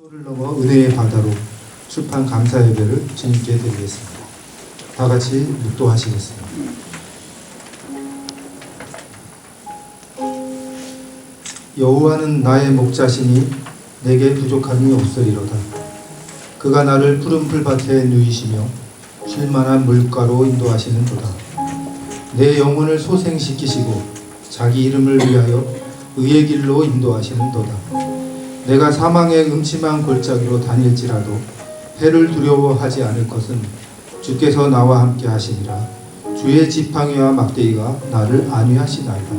를 넘어 은혜의 바다로 출판 감사 예배를 주님께 드리겠습니다. 다 같이 묵도하시겠습니다. 여호와는 나의 목자시니 내게 부족함이 없으리로다. 그가 나를 푸른 풀밭에 누이시며 쉴만한 물가로 인도하시는도다. 내 영혼을 소생시키시고 자기 이름을 위하여 의의 길로 인도하시는도다. 내가 사망의 음침한 골짜기로 다닐지라도 해를 두려워하지 않을 것은 주께서 나와 함께 하시니라. 주의 지팡이와 막대기가 나를 안위하시나이다.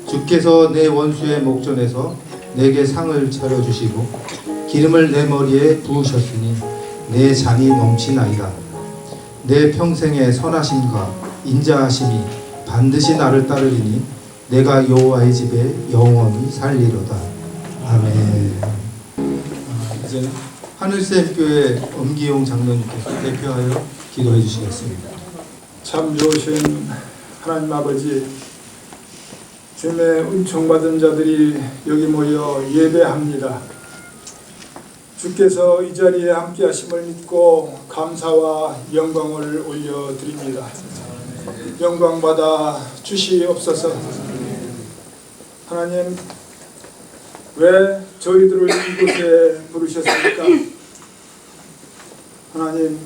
주께서 내 원수의 목전에서 내게 상을 차려주시고 기름을 내 머리에 부으셨으니 내 잔이 넘치나이다. 내 평생의 선하심과 인자하심이 반드시 나를 따르리니 내가 여호와의 집에 영원히 살리로다. 아멘. 이제 하늘샘교회 엄기용 장로님께서 대표하여 기도해 주시겠습니다. 참 좋으신 하나님 아버지, 주님의 은총받은 자들이 여기 모여 예배합니다. 주께서 이 자리에 함께 하심을 믿고 감사와 영광을 올려드립니다. 영광받아 주시옵소서. 하나님, 왜 저희들을 이곳에 부르셨습니까? 하나님,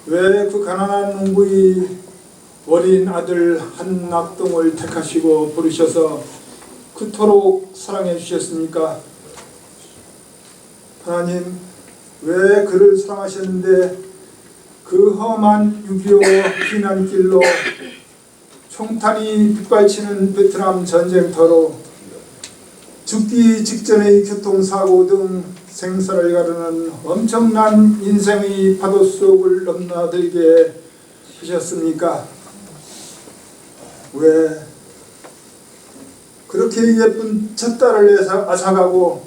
왜 그 가난한 농부의 어린 아들 한낙동을 택하시고 부르셔서 그토록 사랑해 주셨습니까? 하나님, 왜 그를 사랑하셨는데 그 험한 6.25 피난길로 총탄이 빗발치는 베트남 전쟁터로 죽기 직전의 교통사고 등 생사를 가르는 엄청난 인생의 파도 속을 넘나들게 하셨습니까? 왜 그렇게 예쁜 첫 딸을 앗아가고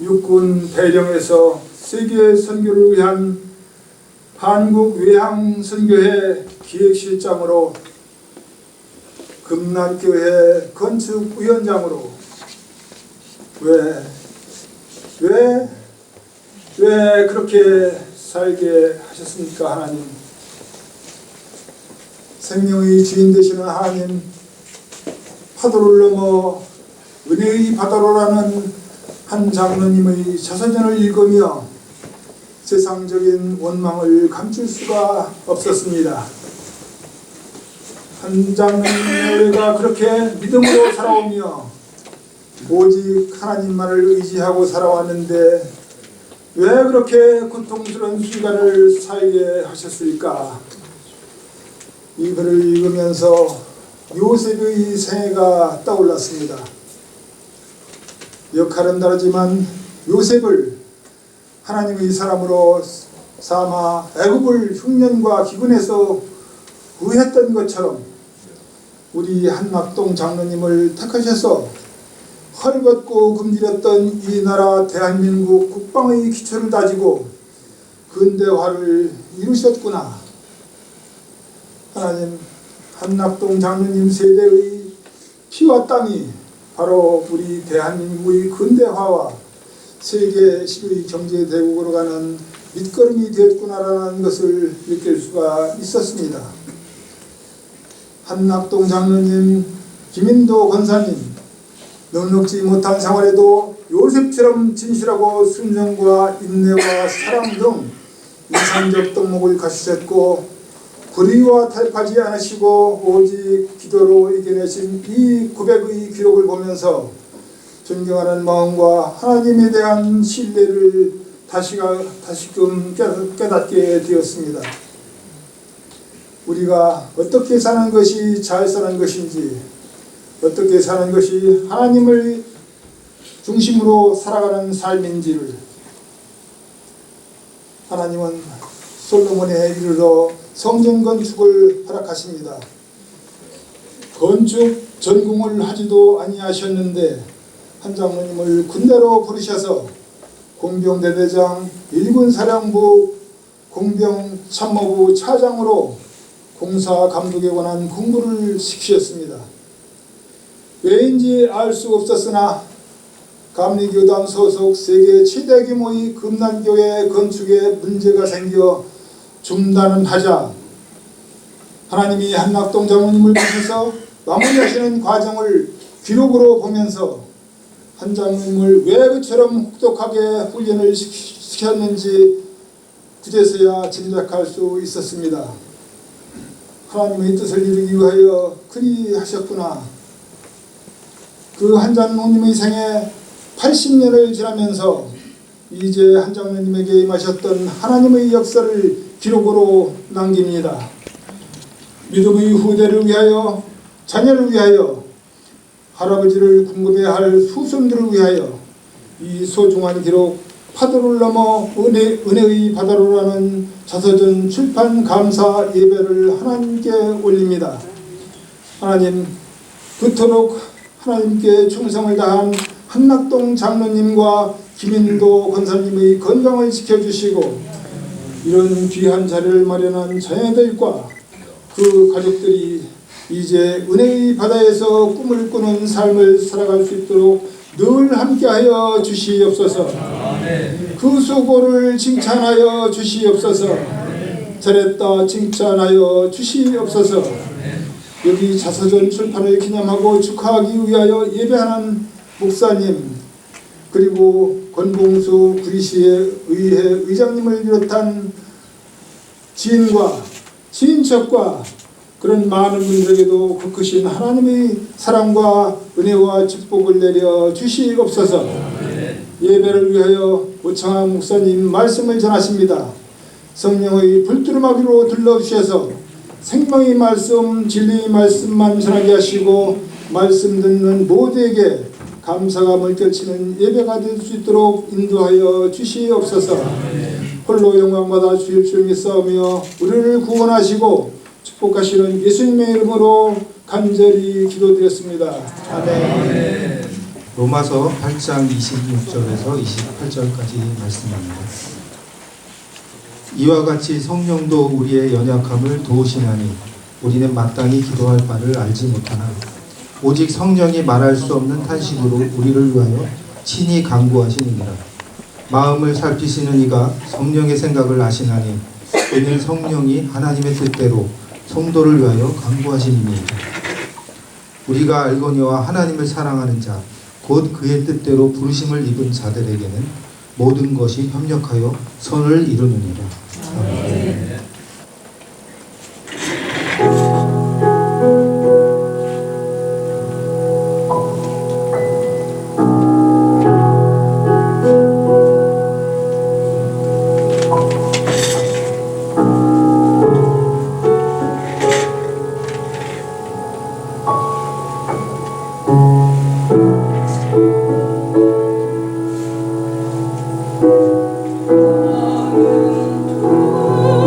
육군 대령에서 세계 선교를 위한 한국 외항 선교회 기획실장으로 금난교회 건축위원장으로 왜 그렇게 살게 하셨습니까? 하나님, 생명의 주인 되시는 하나님, 파도를 넘어 은혜의 바다로라는 한 장로님의 자서전을 읽으며 세상적인 원망을 감출 수가 없었습니다. 한 장로님의 노래가 그렇게 믿음으로 살아오며 오직 하나님만을 의지하고 살아왔는데 왜 그렇게 고통스러운 순간을 살게 하셨을까? 이 글을 읽으면서 요셉의 생애가 떠올랐습니다. 역할은 다르지만 요셉을 하나님의 사람으로 삼아 애굽을 흉년과 기근에서 구했던 것처럼 우리 한낙동 장로님을 택하셔서 헐벗고 굶주렸던 이 나라 대한민국 국방의 기초를 다지고 근대화를 이루셨구나. 하나님, 한낙동 장로님 세대의 피와 땀이 바로 우리 대한민국의 근대화와 세계 10위 경제대국으로 가는 밑거름이 되었구나라는 것을 느낄 수가 있었습니다. 한낙동 장로님, 김인도 권사님, 넉넉지 못한 생활에도 요셉처럼 진실하고 순정과 인내와 사랑 등 이상적 덕목을 갖추셨고 불의와 탈파지 않으시고 오직 기도로 이겨내신 이 고백의 기록을 보면서 존경하는 마음과 하나님에 대한 신뢰를 다시금 깨닫게 되었습니다. 우리가 어떻게 사는 것이 잘 사는 것인지, 어떻게 사는 것이 하나님을 중심으로 살아가는 삶인지를 하나님은 솔로몬에 이르러 성전 건축을 허락하십니다. 건축 전공을 하지도 아니하셨는데 한 장로님을 군대로 부르셔서 공병대대장, 일군사령부 공병참모부 차장으로 공사 감독에 관한 공부를 시키셨습니다. 왜인지 알 수 없었으나 감리교단 소속 세계 최대 규모의 금난교회 건축에 문제가 생겨 중단은 하자 하나님이 한낙동 장로님을 통해서 마무리하시는 과정을 기록으로 보면서 한 장로님을 왜 그처럼 혹독하게 훈련을 시켰는지 그제서야 짐작할 수 있었습니다. 하나님의 뜻을 이루기 위하여 그리 하셨구나. 그 한 장로님의 생애 80년을 지나면서 이제 한 장로님에게 임하셨던 하나님의 역사를 기록으로 남깁니다. 믿음의 후대를 위하여, 자녀를 위하여, 할아버지를 궁금해야 할 후손들을 위하여 이 소중한 기록 파도를 넘어 은혜의 바다로라는 자서전 출판 감사 예배를 하나님께 올립니다. 하나님, 그토록 하나님께 충성을 다한 한낙동 장로님과 김인도 권사님의 건강을 지켜주시고 이런 귀한 자리를 마련한 자녀들과 그 가족들이 이제 은혜의 바다에서 꿈을 꾸는 삶을 살아갈 수 있도록 늘 함께하여 주시옵소서. 그 수고를 칭찬하여 주시옵소서. 잘했다 칭찬하여 주시옵소서. 여기 자서전 출판을 기념하고 축하하기 위하여 예배하는 목사님 그리고 권봉수 구리시의 의회 의장님을 비롯한 지인과 친인척과 그런 많은 분들에게도 그 크신 하나님의 사랑과 은혜와 축복을 내려 주시옵소서. 예배를 위하여 오창학 목사님 말씀을 전하십니다. 성령의 불두루마기로 둘러주셔서 생명의 말씀, 진리의 말씀만 전하게 하시고 말씀 듣는 모두에게 감사가 물결치는 예배가 될 수 있도록 인도하여 주시옵소서. 홀로 영광받아 주십시오 믿사오며 우리를 구원하시고 축복하시는 예수님의 이름으로 간절히 기도드렸습니다. 아멘. 로마서 8장 26절에서 28절까지 말씀합니다. 이와 같이 성령도 우리의 연약함을 도우시나니 우리는 마땅히 기도할 바를 알지 못하나 오직 성령이 말할 수 없는 탄식으로 우리를 위하여 친히 간구하시느니라. 마음을 살피시는 이가 성령의 생각을 아시나니 이는 성령이 하나님의 뜻대로 성도를 위하여 간구하시느니라. 우리가 알거니와 하나님을 사랑하는 자 곧 그의 뜻대로 부르심을 입은 자들에게는 모든 것이 협력하여 선을 이루느니라. 아멘. 나는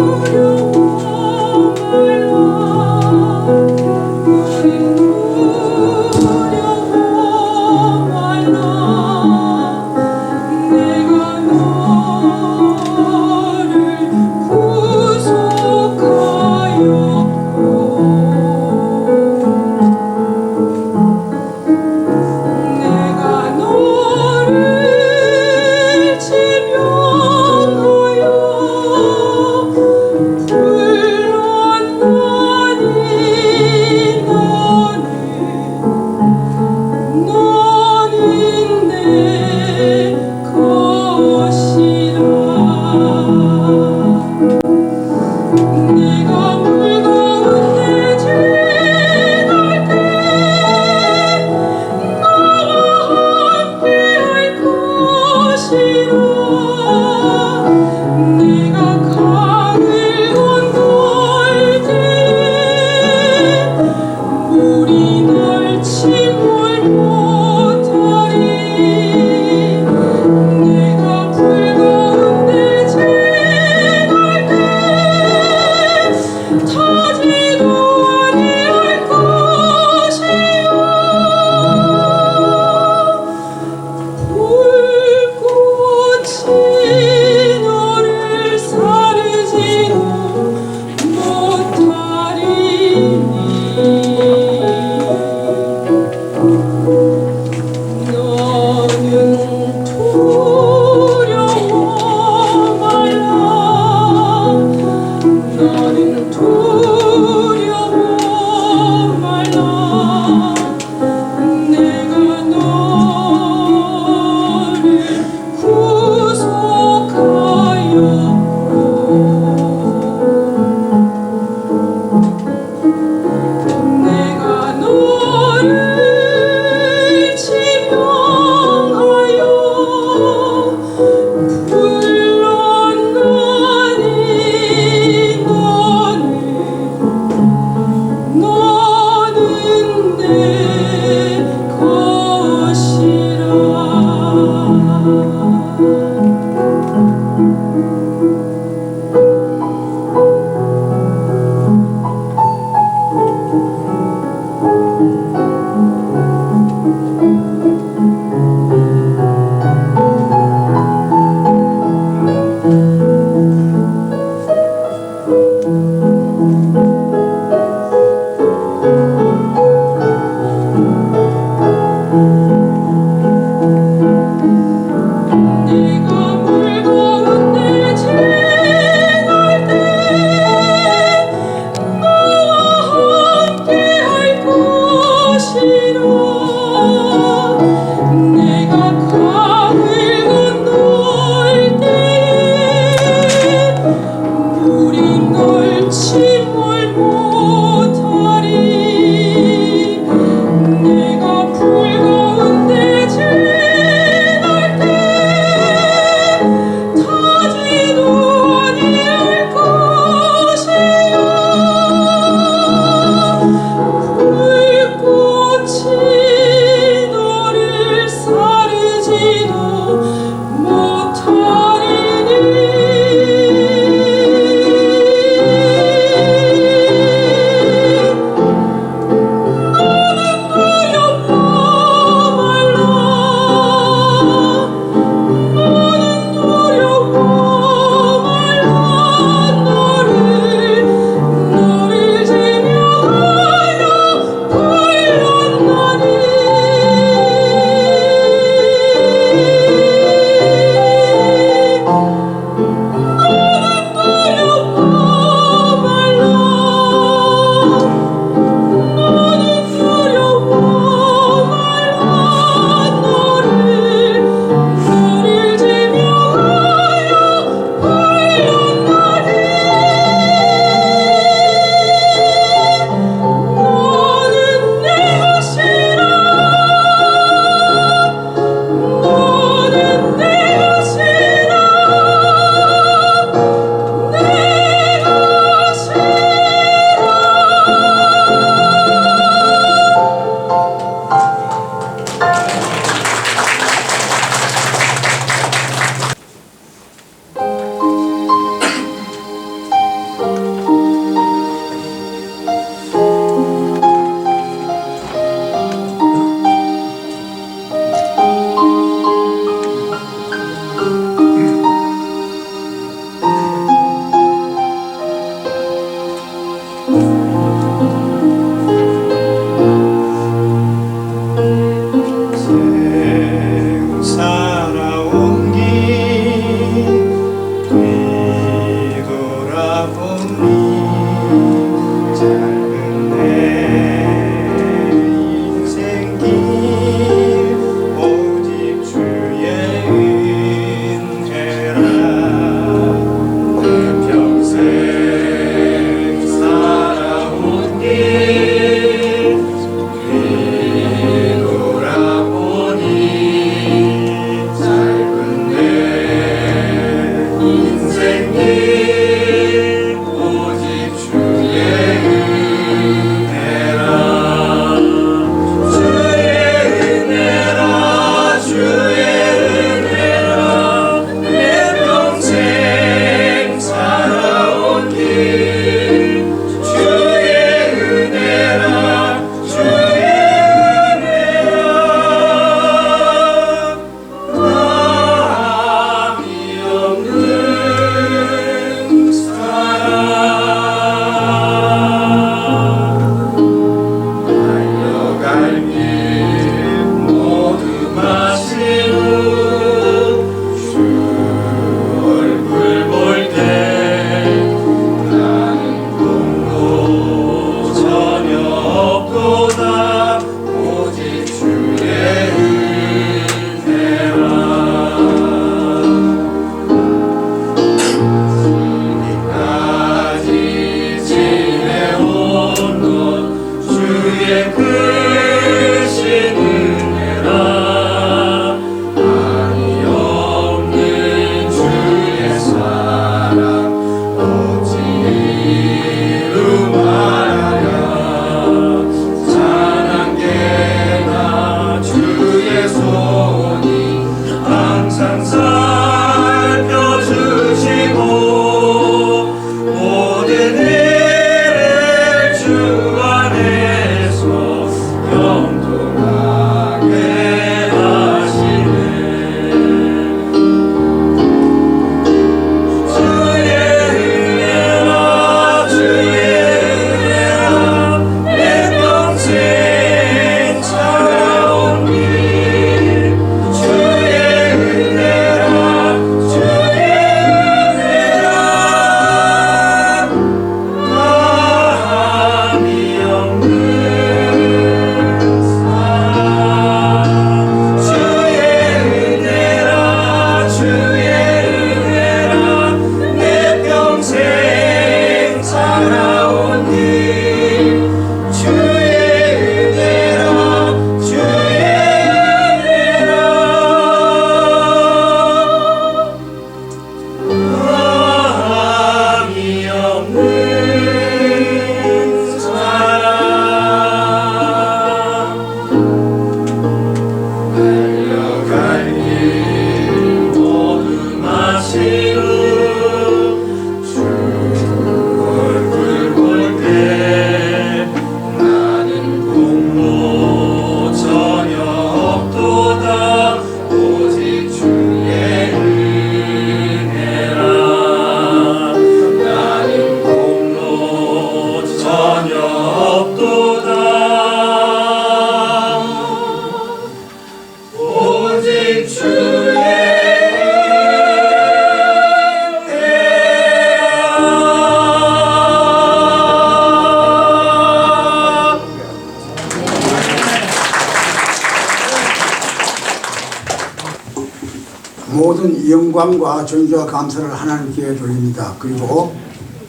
모든 영광과 존귀와 감사를 하나님께 돌립니다. 그리고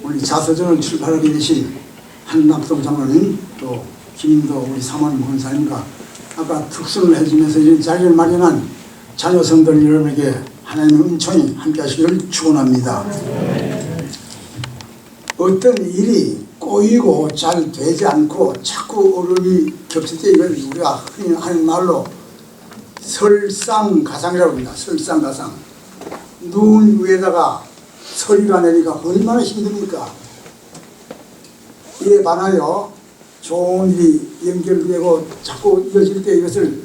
우리 자서전을 출판하게 되신 한남동 장로님, 또 김인도 우리 사모님 권사님과 아까 특선을 해주면서 이 자리를 마련한 자녀 성도들 여러분에게 하나님의 은총이 함께 하시기를 축원합니다. 어떤 일이 꼬이고 잘 되지 않고 자꾸 어려움이 겹칠 때 이걸 우리가 흔히 하는 말로 설상가상이라고 합니다. 설상가상. 눈 위에다가 서리가 내리가 얼마나 힘듭니까? 이에 반하여 좋은 일이 연결되고 자꾸 이어질 때 이것을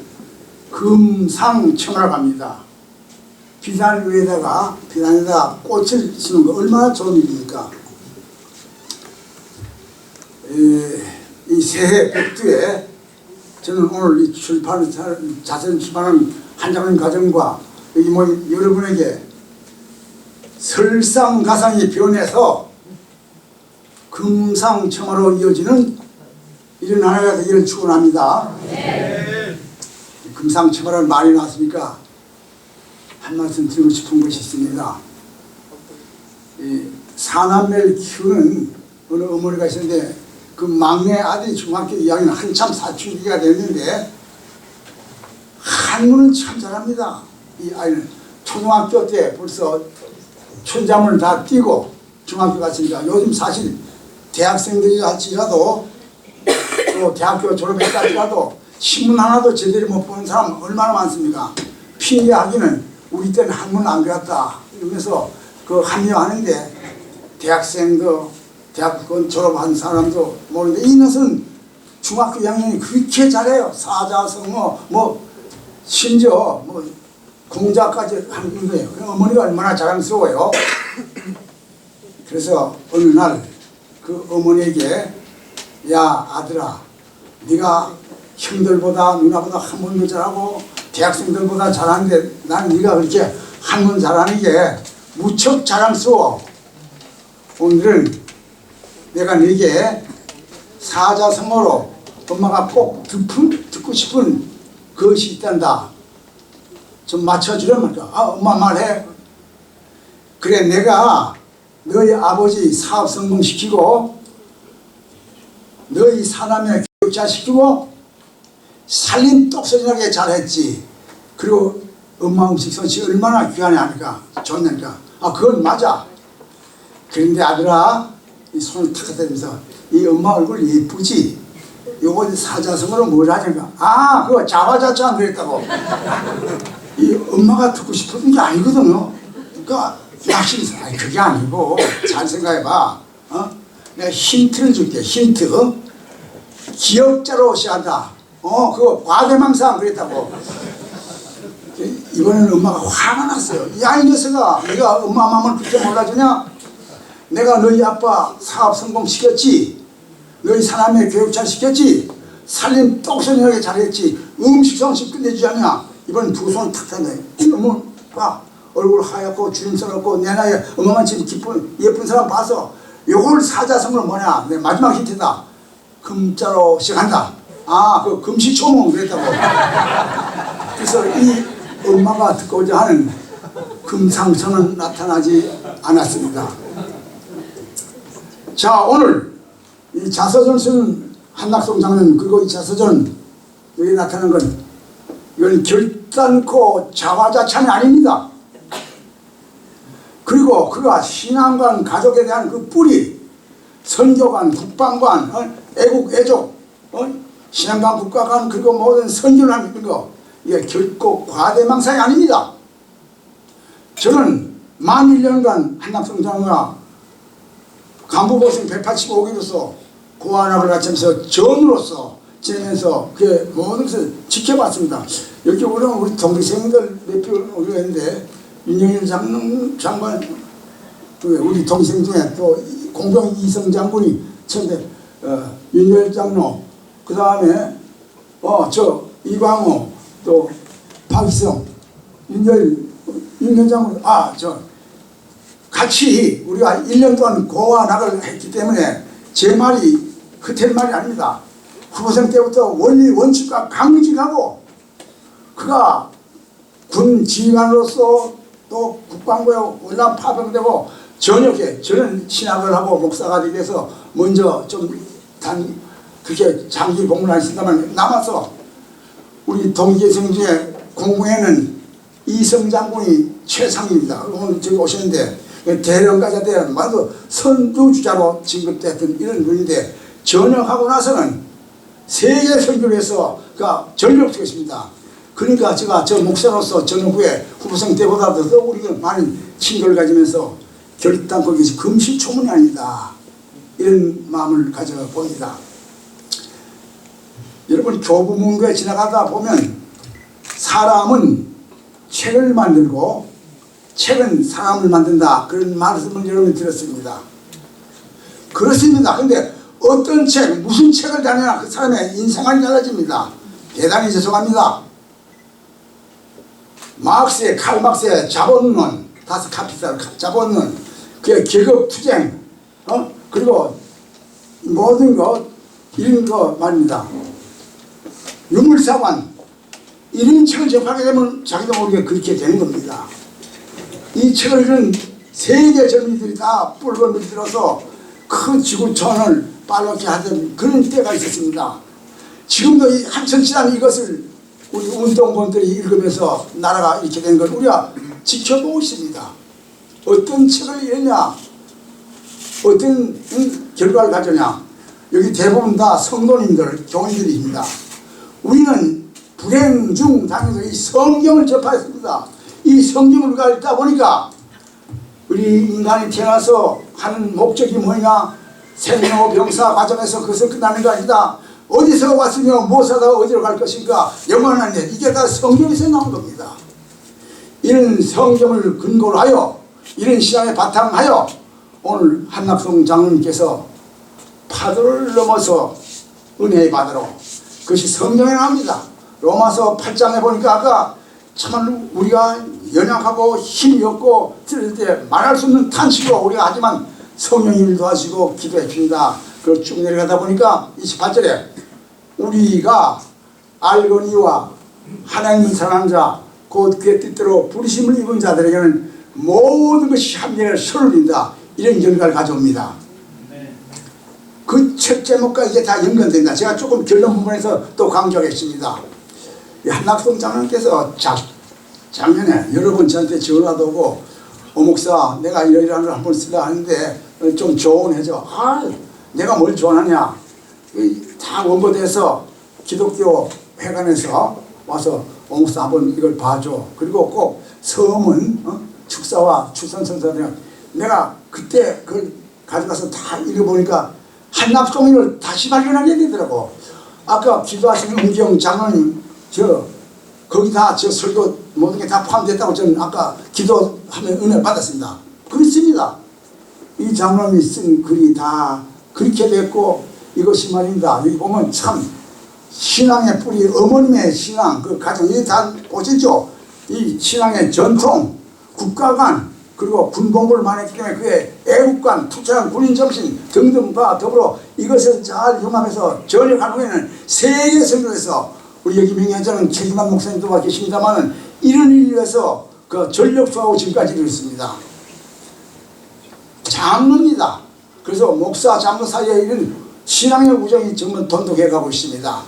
금상첨화라고 합니다. 비단에다가 꽃을 심는 거 얼마나 좋은 일입니까? 이 새해 백두에 저는 오늘 이 자선 출판한 한장님 가정과 여기 모인 여러분에게 설상가상이 변해서 금상첨화로 이어지는 이런 하나가 되기를 축원합니다. 금상첨화라는 말이 나왔으니까 한 말씀 드리고 싶은 것이 있습니다. 사남매를 키우는 어느 어머니가 있었는데 그 막내 아들이 중학교 2학년 한참 사춘기가 됐는데 한문을 참 잘합니다. 이 아이는 초등학교 때 벌써 천자문을 다 띄고 중학교 갔으니까 요즘 사실 대학생들이 할지라도 또 대학교 졸업했다지라도 신문 하나도 제대로 못 보는 사람 얼마나 많습니까? 핑계하기는 우리 때는 한문 안 그랬다 이러면서 그 합리화하는데 대학생도 대학원 졸업한 사람도 모르는데 이 녀석은 중학교 2학년이 그렇게 잘해요. 사자성어 심지어 공자까지 하는 거예요. 어머니가 얼마나 자랑스러워요. 그래서 어느 날 그 어머니에게 야 아들아 네가 형들보다 누나보다 한문도 잘하고 대학생들보다 잘하는데 난 네가 그렇게 한문 잘하는 게 무척 자랑스러워. 오늘은 내가 네게 사자성어로 엄마가 꼭 듣고 싶은 것이 있단다. 좀 맞춰주려면 할까? 엄마 말해. 그래 내가 너희 아버지 사업 성공시키고 너희 사남매 교육자시키고 살림 똑소리나게 잘했지. 그리고 엄마 음식 솜씨 얼마나 귀하냐 하니까 좋냐니까 그건 맞아. 그런데 아들아 이 손을 탁 대면서 이 엄마 얼굴 예쁘지? 요거 사자성어로 뭘 하냐니까 그거 자화자찬 그랬다고. 이 엄마가 듣고 싶은 게 아니거든요. 그러니까 확실히 그게 아니고 잘 생각해봐. 내가 힌트를 줄게. 힌트. 기억자로 시작한다. 그거 과대망상 그랬다고. 이번에는 엄마가 화가 났어요. 야 이 녀석아 네가 엄마 마음을 그렇게 몰라주냐? 내가 너희 아빠 사업 성공시켰지. 너희 사남매 교육 잘 시켰지. 살림 똑소리나게 잘했지. 음식 솜씨 끝내주지 않냐. 이번엔 두 손을 탁 탔네. 어머가 얼굴 하얗고 주름살 없고 내 나이에 어마만치 예쁜 사람 봐서 요걸 사자성어는 뭐냐. 내 마지막 힌트다. 금자로 시작한다. 그 금시초문 그랬다고. 그래서 이 엄마가 듣고자 하는 금상첨은 나타나지 않았습니다. 자 오늘 이 자서전을 쓰는 한낙송 장로님 그리고 이 자서전 여기 나타나는 건 이건 결단코 자화자찬이 아닙니다. 그리고 그가 신앙관 가족에 대한 그 뿌리 선교관 국방관 애국 애족 신앙관 국가관 그리고 모든 선교를 하는 거 이게 결코 과대망상이 아닙니다. 저는 만 1년간 한낙송 장로가 간부보생 185기로서 고안학을 갖추면서 전으로서 지내면서 그 모든 것을 지켜봤습니다. 여기 오면 우리 동생들 몇 명 오기로 했는데 윤영일 장관 우리 동생 중에 또 공병 이성 장군이 처음에 윤열 장로 그 다음에 이광호 또 박희성 윤열 장군 같이 우리가 1년 동안 고안학을 했기 때문에 제 말이 흩을 말이 아닙니다. 후보생 때부터 원리 원칙과 강직하고 그가 군 지휘관으로서 또 국방부에 월남 파병되고 저녁에 저는 신학을 하고 목사가 되기 위해서 먼저 그렇게 장기 복무를 하신다면 남아서 우리 동기생 중에 공무에는 이성 장군이 최상입니다. 오늘 저기 오셨는데 대령가자 대령 말도 선두주자로 진급됐던 이런 분인데 전역하고 나서는 세계 선교를 해서 전력투였습니다. 그러니까 제가 저 목사로서 전역 후에 후보생 때보다도 더 우리가 많은 친구를 가지면서 결단코 이것이 금시초문이 아니다. 이런 마음을 가져봅니다. 여러분 교부문고에 지나가다 보면 사람은 책을 만들고 책은 사람을 만든다. 그런 말씀을 여러분이 들었습니다. 그렇습니다. 근데 어떤 책, 무슨 책을 다니나 그 사람의 인생관이 달라집니다. 대단히 죄송합니다. 마크스의 칼 마크스의 자본론, 다스 카피탈 자본론, 그 계급투쟁, 그리고 모든 것 이런 거 말입니다. 유물사관 이런 책을 접하게 되면 자기도 모르게 그렇게 되는 겁니다. 이 책을 읽은 세계 젊은이들이 다 뿔을 들어서 큰 지구촌을 빨갛게 하던 그런 때가 있었습니다. 지금도 이 한천 지난 이것을 우리 운동본들이 읽으면서 나라가 이렇게 된 걸 우리가 지켜보고 있습니다. 어떤 책을 읽느냐, 어떤 결과를 가져냐. 여기 대부분 다 성도님들, 교인들입니다. 우리는 불행 중 당해서 이 성경을 접하였습니다. 이 성경을 읽다 보니까 우리 인간이 태어나서 하는 목적이 뭐냐, 생로병사 과정에서 그것을 끝나는 게 아니다. 어디서 왔으며 무엇하다가 어디로 갈 것인가, 영원한 일, 이게 다 성경에서 나온 겁니다. 이런 성경을 근거로 하여 이런 신앙에 바탕하여 오늘 한낙성 장로님께서 파도를 넘어서 은혜의 바다로, 그것이 성경에 나옵니다. 로마서 8장에 보니까 아까 참 우리가 연약하고 힘이 없고 들을 때 말할 수 없는 탄식으로 우리가 하지만 성령님을 도와주시고 기도해 주신다. 그걸 쭉 내려가다 보니까 28절에 우리가 알거니와 하나님을 사랑하는 자 곧 그의 뜻대로 부르심을 입은 자들에게는 모든 것이 함께 서로 이룬다. 이런 결과를 가져옵니다. 그 책 제목과 이게 다 연관된다. 제가 조금 결론 부분에서 또 강조하겠습니다. 한낙성 장로님께서 작년에 여러 번 저한테 전화도 오고 목사 내가 이러이러한 걸 한번 쓰려 하는데 좀 조언해줘. 내가 뭘 조언하냐. 다 원고돼서 기독교 회관에서 와서 목사 한번 이걸 봐줘. 그리고 꼭 서문 축사와 출산선사들 내가 그때 그걸 가져가서 다 읽어보니까 한낙성을 다시 발견하게 되더라고. 아까 기도하시는 은경 장로님 거기 다 저 설교 모든 게 다 포함됐다고 저는 아까 기도하면 은혜 받았습니다. 그렇습니다. 이 장로님이 쓴 글이 다 그렇게 됐고 이것이 말입니다. 여기 보면 참 신앙의 뿌리, 어머님의 신앙, 그 가정, 이 다 보시죠. 이 신앙의 전통, 국가관, 그리고 군복무를 많이 했기 때문에 그의 애국관, 투철한 군인 정신 등등과 더불어 이것을 잘 융합해서 전역한 후에는 세계 선교에서 우리 여기 명예회장은 최기만 목사님도 와 계십니다만은 이런 일을 위해서 그 전력 투하고 지금까지 이르렀습니다. 장로입니다. 그래서 목사 장로 사이에 이런 신앙의 우정이 정말 돈독해 가고 있습니다.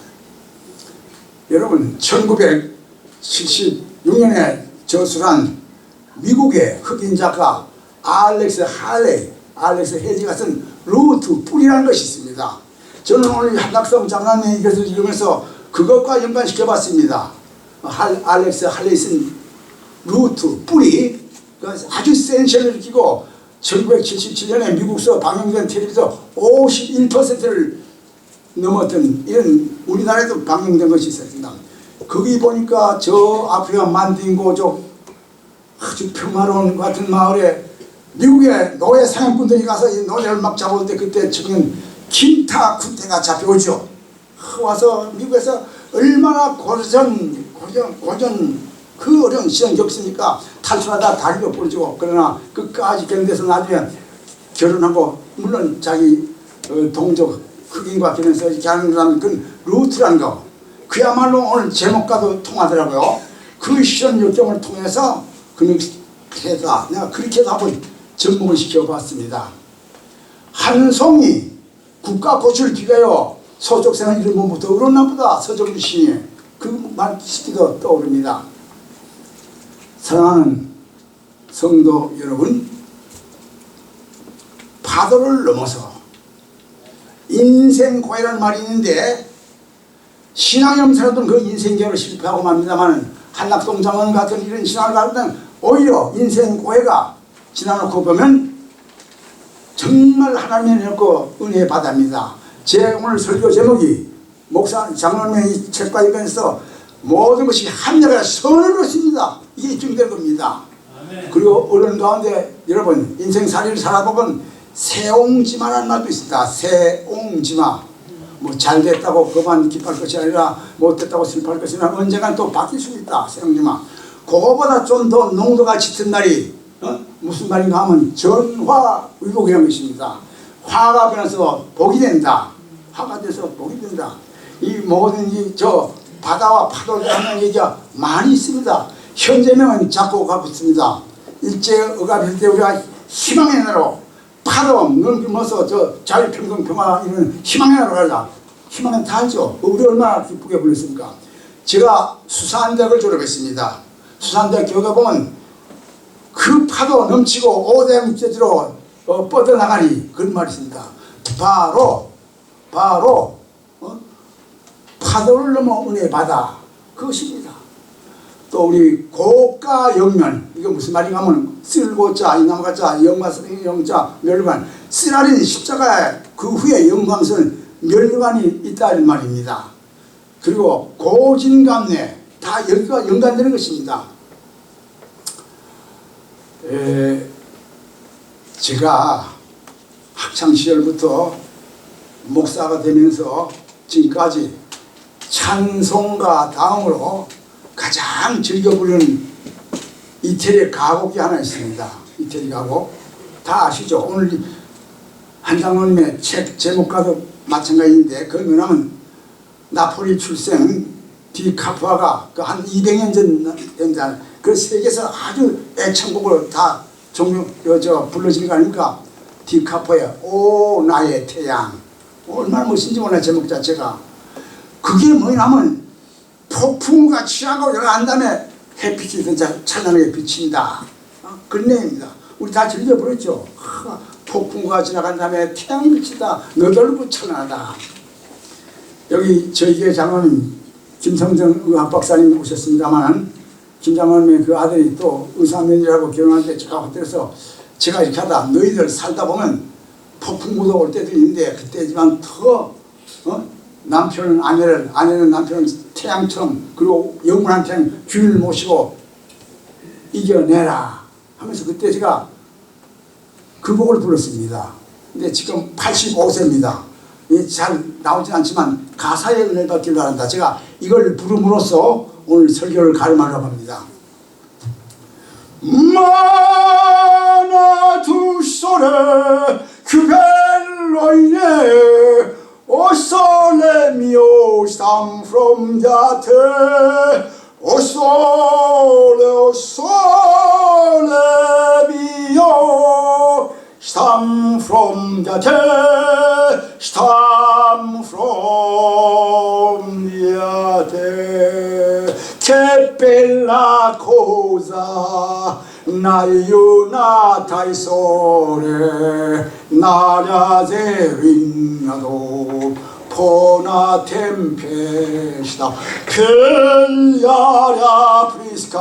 여러분 1976년에 저술한 미국의 흑인 작가 알렉스 헤지가 쓴 루트 뿌리라는 것이 있습니다. 저는 오늘 한낙성 장로님의 이것을 읽으면서 그것과 연관시켜 봤습니다. 알렉스 할레이 쓴 루트 뿌리 아주 센 시를 일으키고 1977년에 미국서 방영된 텔레비전 51%를 넘었던 이런 우리나라에도 방영된 것이 있었습니다. 거기 보니까 저 아프리카 만딩고족 아주 평화로운 같은 마을에 미국의 노예 사냥꾼들이 가서 이 노예를 막 잡아올 때 그때 청년 김타 군대가 잡혀오죠. 와서 미국에서 얼마나 고전 그 어려운 시련을 겪으니까 탈출하다 다리가 부러지고 그러나 끝까지 견뎌서 나중에 결혼하고 물론 자기 동족 흑인과 결혼해서 이렇게 하는 그 루트라는 거 그야말로 오늘 제목과도 통하더라고요. 그 시련 역경을 통해서 그는 그래다 내가 그렇게 해서 한번 접목을 시켜봤습니다. 한 송이 국가꽃을 비가요 소족생은 이런 몸부터 그렇나 보다. 서정주 시인의 그 말씀도 떠오릅니다. 사랑하는 성도 여러분, 파도를 넘어서 인생 고해라는 말이 있는데 신앙의 사람들은 그 인생계로 실패하고 맙니다만 한락동장원 같은 이런 신앙을 가는 데는 오히려 인생 고해가 지나놓고 보면 정말 하나님의 내놓고 은혜의 바다입니다. 제 오늘 설교 제목이 목사 장로님의 책과 관련해서 모든 것이 합력하여 선을 이루었습니다. 이게 입증된 겁니다. 그리고 어려운 가운데 여러분 인생살이를 살아보면 새옹지마라는 말도 있습니다. 새옹지마. 뭐 잘됐다고 그만 기뻐할 것이 아니라 못됐다고 슬퍼할 것이 아니라 언젠간 또 바뀔 수 있다. 새옹지마. 그거보다 좀 더 농도가 짙은 말이 무슨 말인가 하면 전화의복이라는 것입니다. 화가 변해서 복이 된다. 화가 돼서 복이 된다. 이 뭐든지 저 바다와 파도를 하는 얘기가 많이 있습니다. 현재명은 잡고 가고 있습니다. 일제의학일 때 우리가 희망의 나라로 파도 넘기면서 저 자유평등 평화 이런 희망의 나라로 가자. 희망은 다 알죠. 우리 얼마나 기쁘게 불렀습니까? 제가 수산대학을 졸업했습니다. 수산대학 교육에 보면 그 파도 넘치고 오대 묵제지로 뻗어나가니 그런 말이 있습니다. 바로 파도를 넘어 은혜의 바다 그것입니다. 또 우리 고가 영면 이거 무슨 말인가 하면 쓸고자 이나무가자 영마자 멸관 쓰라린 십자가에 그 후에 영광선 멸관이 있다 이 말입니다. 그리고 고진감래 다 여기가 연관되는 것입니다. 제가 학창시절부터 목사가 되면서 지금까지 찬송가 다음으로 가장 즐겨 부르는 이태리 가곡이 하나 있습니다. 이태리 가곡 다 아시죠? 오늘 한장로님의 책 제목과도 마찬가지인데 그 뭐냐면 나폴리 출생 디카프아가 그 한 200년 전 된다. 그 세계에서 아주 애창곡으로 다 불러지는 거 아닙니까? 디카프아의 오 나의 태양. 얼마나 멋진지 몰라 제목 자체가. 그게 뭐냐면 폭풍우가 취하고 열어간 다음에 햇빛이 진짜 찬란하게 비친다. 그런 내용입니다. 우리 다 즐겨 부르죠. 폭풍우가 지나간 다음에 태양이 비친다. 너덜고 찬란하다. 여기 저희 교회 장로님 김성정 의학 박사님 오셨습니다만 김 장로님의 그 아들이 또 의사면이라고 결혼하는데 제가 호텔에서 제가 이렇게 하다 너희들 살다 보면 폭풍우도 올 때도 있는데 그때지만 더 남편은 아내는 남편은 태양처럼 그리고 영원한 태양 주인을 모시고 이겨내라 하면서 그때 제가 그 곡을 불렀습니다. 근데 지금 85세입니다. 잘 나오진 않지만 가사의 은혜를 받기를 바란다. 제가 이걸 부름으로써 오늘 설교를 가름하려고 합니다. 마나 두 소레 그 벨로 인해 O sole mio stam from the te O sole mio stam from the te stam from the te Che bella cosa nell'una sole n'aria vignato pona tempesta che l'aria fresca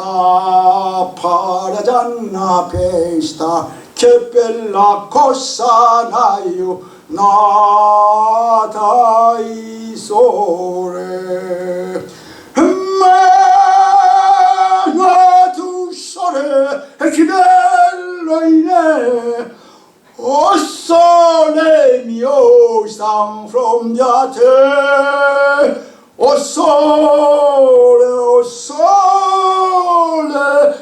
paragianna pesta che bella cosa nata il sole tu sole che bello in me O sole mio stam from the te O sole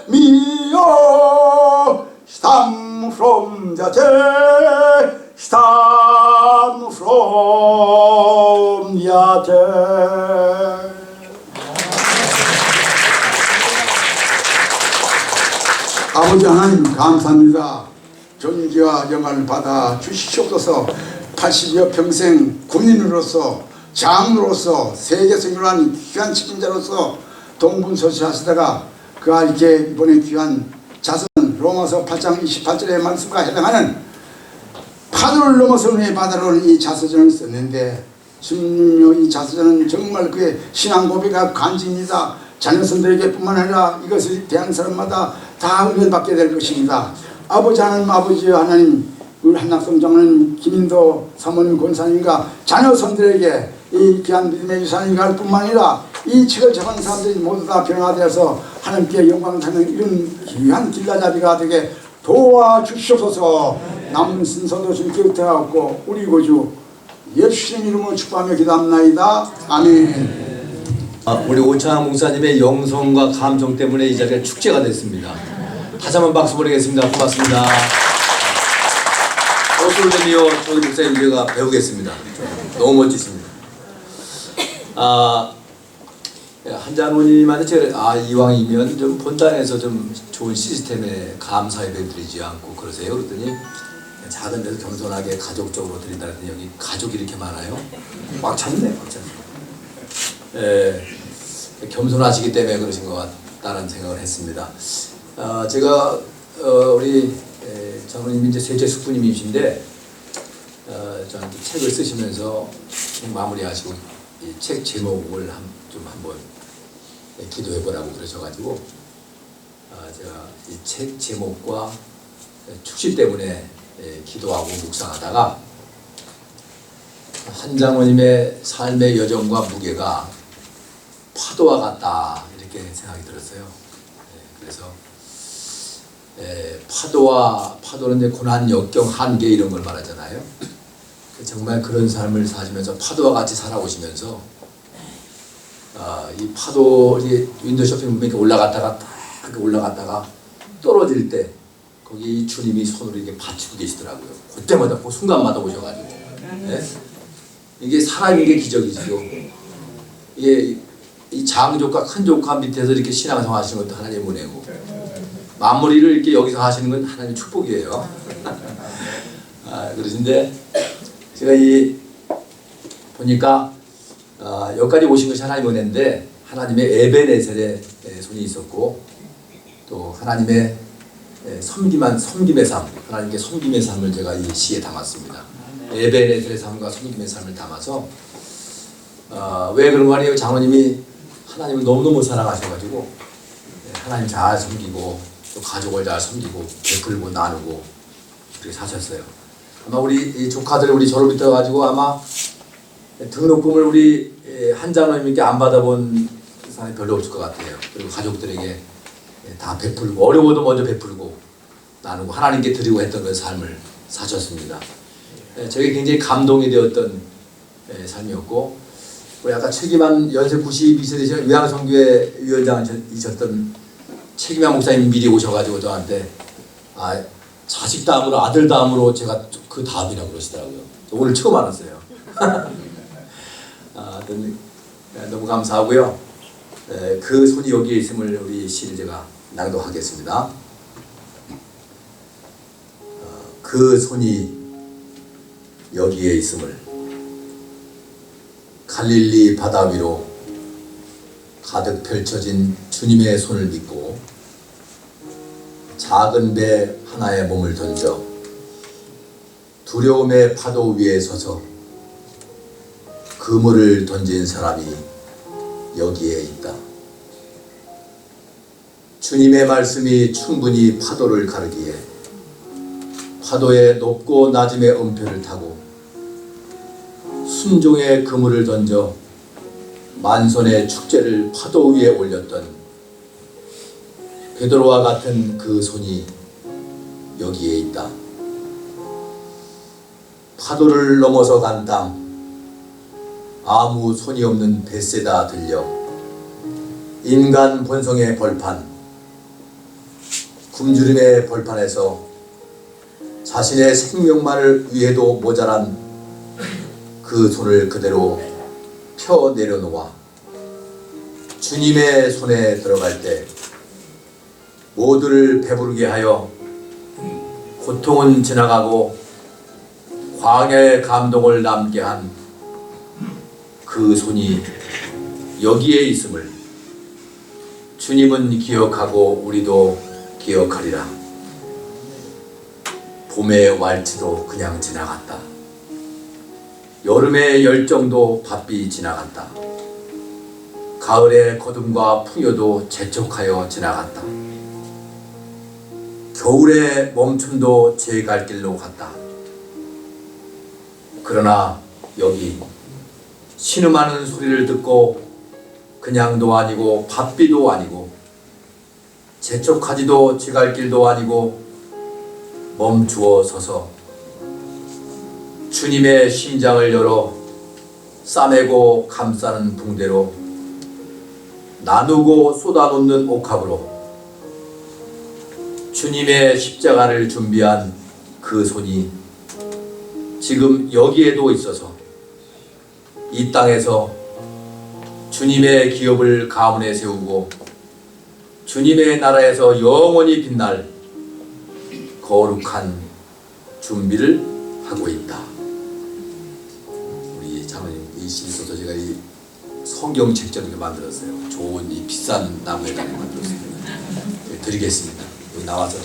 mio stam from the te stam from the te 아버지 하나님 감사합니다. 존귀와 영광을 받아 주시옵소서. 80여 평생 군인으로서 장로로서 세계성교한 귀한 책임자로서 동분서주하시다가 그가 이렇게 이번에 귀한 자선 로마서 8장 28절의 말씀과 해당하는 파도를 넘어서 은혜의 바다로는 이 자서전을 썼는데 주님요 이 자서전은 정말 그의 신앙 고백과 간증입니다. 자녀선들에게 뿐만 아니라 이것을 대한 사람마다 다 은혜를 받게 될 것입니다. 아버지 하나님, 아버지 하나님, 우리 한낙성장로님, 김인도 사모님 권사님과 자녀선들에게 이 귀한 믿음의 유산이 갈 뿐만 아니라 이 책을 접한 사람들이 모두 다 변화되어서 하나님께 영광을 타는 이런 귀한 길라잡이가 되게 도와주시옵소서. 남은 순서도 주님께 의탁하고 우리 구주 예수님 이름으로 축복하며 기도합나이다. 아멘. 우리 오창환 목사님의 영성과 감성 때문에 이 자리가 축제가 됐습니다. 다시 한번 박수 보내겠습니다. 고맙습니다. 어서를 내며 저희 목사님 제가 배우겠습니다. 너무 멋지십니다. 한장로님한테 제가 이왕이면 좀 본당에서 좀 좋은 시스템에 감사 예배 드리지 않고 그러세요. 그랬더니 작은 데서 겸손하게 가족적으로 드린다 그랬더니 여기 가족이 이렇게 많아요. 꽉 찼네, 꽉 찼네. 겸손하시기 때문에 그러신 것 같다는 생각을 했습니다. 제가 우리 장로님이 이제 셋째 숙부님이신데 저한테 책을 쓰시면서 마무리하시고 이 책 제목을 좀 한번 기도해 보라고 그러셔가지고 제가 이 책 제목과 축시 때문에 기도하고 묵상하다가 한 장로님의 삶의 여정과 무게가 파도와 같다 이렇게 생각이 들었어요. 그래서 파도는 이제 고난, 역경, 한계 이런 걸 말하잖아요. 정말 그런 삶을 사시면서 파도와 같이 살아오시면서 이 파도 윈도우 쇼핑 이렇게 올라갔다가 딱 올라갔다가 떨어질 때 거기 주님이 손으로 이렇게 받치고 계시더라고요. 그때마다 그 순간마다 오셔가지고 이게 사람에게 기적이지요. 이게 이 장조카 큰 조카 밑에서 이렇게 신앙생활 하시는 것도 하나님의 은혜고 마무리를 이렇게 여기서 하시는 건 하나님의 축복이에요. 그러신데 제가 보니까 여기까지 오신 것이 하나님의 은혜인데 하나님의 에베네셀의 손이 있었고 또 하나님의 섬김의 삶, 하나님께 섬김의 삶을 제가 이 시에 담았습니다. 에베네셀의 삶과 섬김의 삶을 담아서 왜 그런 거 아니에요? 장로님이 하나님을 너무너무 사랑하셔가지고 하나님 잘 섬기고 또 가족을 잘 섬기고 베풀고 나누고 그렇게 사셨어요. 아마 우리 이 조카들 우리 저를 붙어가지고 아마 등록금을 우리 한 장로님께 안 받아본 사람이 별로 없을 것 같아요. 그리고 가족들에게 다 베풀고 어려워도 먼저 베풀고 나누고 하나님께 드리고 했던 그 삶을 사셨습니다. 저게 굉장히 감동이 되었던 삶이었고 우리 아까 책임한 연세 92세 되신 요양성교회 위원장이셨던 책임한 목사님 미리 오셔가지고 저한테 자식 다음으로 아들 다음으로 제가 그 다음이라고 그러시더라고요. 오늘 처음 알았어요. 너무 감사하고요. 그 손이 여기에 있음을 우리 시를 제가 낭독하겠습니다. 그 손이 여기에 있음을 갈릴리 바다 위로 가득 펼쳐진 주님의 손을 믿고 작은 배 하나에 몸을 던져 두려움의 파도 위에 서서 그물을 던진 사람이 여기에 있다. 주님의 말씀이 충분히 파도를 가르기에 파도의 높고 낮음의 음표를 타고 순종의 그물을 던져 만선의 축제를 파도 위에 올렸던 베드로와 같은 그 손이 여기에 있다. 파도를 넘어서 간 땅, 아무 손이 없는 벳세다 들려 인간 본성의 벌판, 굶주림의 벌판에서 자신의 생명만을 위해도 모자란 그 손을 그대로 펴 내려놓아 주님의 손에 들어갈 때 모두를 배부르게 하여 고통은 지나가고 광야의 감동을 남게 한 그 손이 여기에 있음을 주님은 기억하고 우리도 기억하리라. 봄의 왈츠도 그냥 지나갔다. 여름의 열정도 바삐 지나갔다. 가을의 거둠과 풍요도 재촉하여 지나갔다. 겨울의 멈춤도 제 갈 길로 갔다. 그러나 여기 신음하는 소리를 듣고 그냥도 아니고 바삐도 아니고 재촉하지도 제 갈 길도 아니고 멈추어 서서 주님의 심장을 열어 싸매고 감싸는 붕대로 나누고 쏟아놓는 옥합으로 주님의 십자가를 준비한 그 손이 지금 여기에도 있어서 이 땅에서 주님의 기업을 가문에 세우고 주님의 나라에서 영원히 빛날 거룩한 준비를 하고 있다. 우리 장로님 이 시에서도 제가 이 성경책처럼 만들었어요. 좋은 이 비싼 나무에다 만들었습니다. 드리겠습니다. 여기 나와서.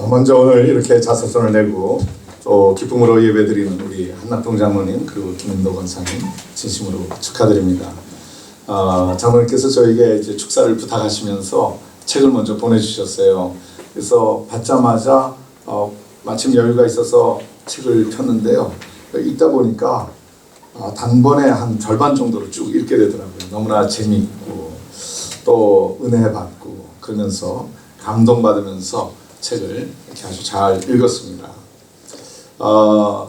먼저 오늘 이렇게 자서전을 내고 또 기쁨으로 예배드리는 우리 한낙동 장로님 그리고 김은도 권사님 진심으로 축하드립니다. 장로님께서 저에게 이제 축사를 부탁하시면서 책을 먼저 보내주셨어요. 그래서 받자마자 마침 여유가 있어서 책을 폈는데요. 읽다 보니까 단번에 한 절반 정도로 쭉 읽게 되더라고요. 너무나 재미있고 또 은혜 받고 그러면서 감동받으면서 책을 이렇게 아주 잘 읽었습니다.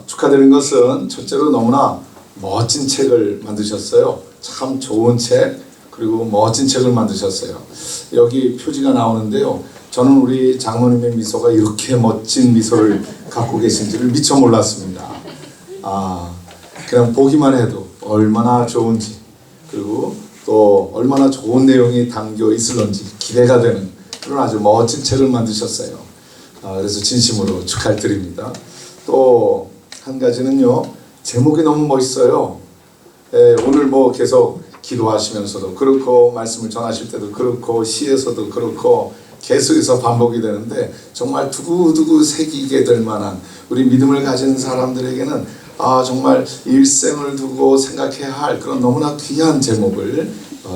축하드리는 것은 첫째로 너무나 멋진 책을 만드셨어요. 참 좋은 책 그리고 멋진 책을 만드셨어요. 여기 표지가 나오는데요. 저는 우리 장모님의 미소가 이렇게 멋진 미소를 갖고 계신지를 미처 몰랐습니다. 그냥 보기만 해도 얼마나 좋은지 그리고 또 얼마나 좋은 내용이 담겨 있을런지 기대가 되는 그런 아주 멋진 책을 만드셨어요. 그래서 진심으로 축하드립니다. 또 한 가지는요. 제목이 너무 멋있어요. 오늘 뭐 계속 기도하시면서도 그렇고 말씀을 전하실 때도 그렇고 시에서도 그렇고 계속해서 반복이 되는데 정말 두고두고 새기게 될 만한 우리 믿음을 가진 사람들에게는 정말 일생을 두고 생각해야 할 그런 너무나 귀한 제목을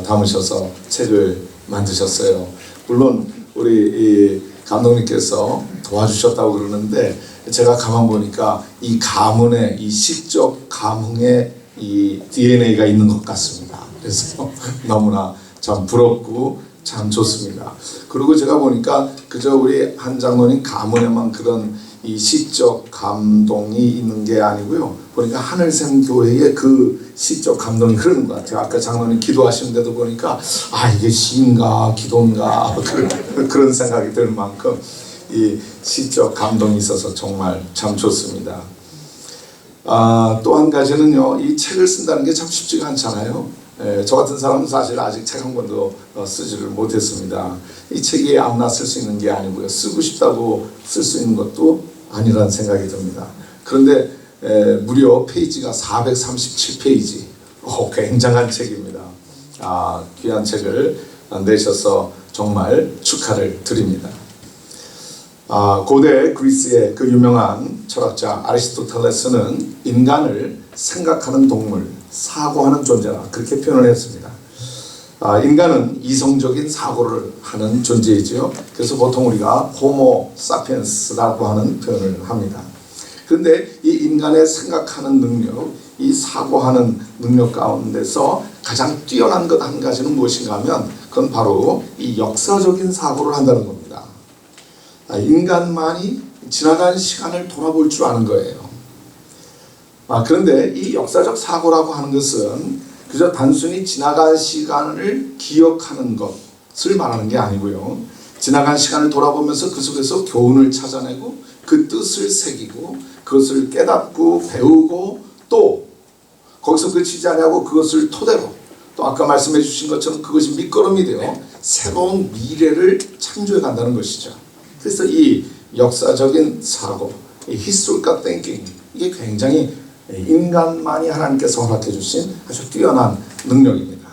담으셔서 책을 만드셨어요. 물론 우리 이 감독님께서 도와주셨다고 그러는데 제가 가만 보니까 이 가문의 이 시적 감흥의 이 DNA가 있는 것 같습니다. 그래서 너무나 참 부럽고 참 좋습니다. 그리고 제가 보니까 그저 우리 한 장로님 가문에만 그런 이 시적 감동이 있는 게 아니고요. 보니까 하늘샘 교회의 그 시적 감동이 흐르는 것 같아요. 아까 장로님 기도하시는데도 보니까 이게 시인가 기도인가 그런 생각이 들 만큼 이 시적 감동이 있어서 정말 참 좋습니다. 또 한 가지는요. 이 책을 쓴다는 게 참 쉽지가 않잖아요. 저 같은 사람은 사실 아직 책 한 권도 쓰지를 못했습니다. 이 책이 아무나 쓸 수 있는 게 아니고요. 쓰고 싶다고 쓸 수 있는 것도 아니라는 생각이 듭니다. 그런데 무려 페이지가 437페이지. 굉장한 책입니다. 귀한 책을 내셔서 정말 축하를 드립니다. 고대 그리스의 그 유명한 철학자 아리스토텔레스는 인간을 생각하는 동물, 사고하는 존재라 그렇게 표현을 했습니다. 인간은 이성적인 사고를 하는 존재이지요. 그래서 보통 우리가 호모 사피엔스라고 하는 표현을 합니다. 그런데 이 인간의 생각하는 능력, 이 사고하는 능력 가운데서 가장 뛰어난 것 한 가지는 무엇인가 하면 그건 바로 이 역사적인 사고를 한다는 겁니다. 인간만이 지나간 시간을 돌아볼 줄 아는 거예요. 그런데 이 역사적 사고라고 하는 것은 그저 단순히 지나간 시간을 기억하는 것을 말하는 게 아니고요. 지나간 시간을 돌아보면서 그 속에서 교훈을 찾아내고 그 뜻을 새기고 그것을 깨닫고 배우고 또 거기서 그치지 않냐고 그것을 토대로 또 아까 말씀해 주신 것처럼 그것이 밑거름이 되어 새로운 미래를 창조해 간다는 것이죠. 그래서 이 역사적인 사고, 이 historical thinking, 이게 굉장히 인간만이 하나님께서 허락해 주신 아주 뛰어난 능력입니다.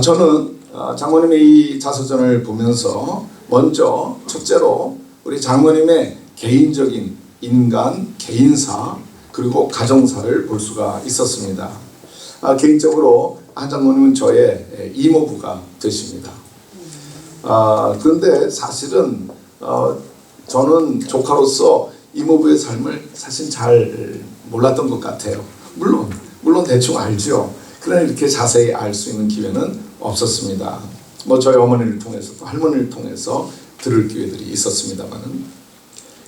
저는 장모님의 이 자서전을 보면서 먼저 첫째로 우리 장모님의 개인적인 인간, 개인사 그리고 가정사를 볼 수가 있었습니다. 개인적으로 한 장모님은 저의 이모부가 되십니다. 그런데 사실은 저는 조카로서 이모부의 삶을 사실 잘 몰랐던 것 같아요. 물론 대충 알죠. 그러나 이렇게 자세히 알 수 있는 기회는 없었습니다. 저희 어머니를 통해서 또 할머니를 통해서 들을 기회들이 있었습니다만은,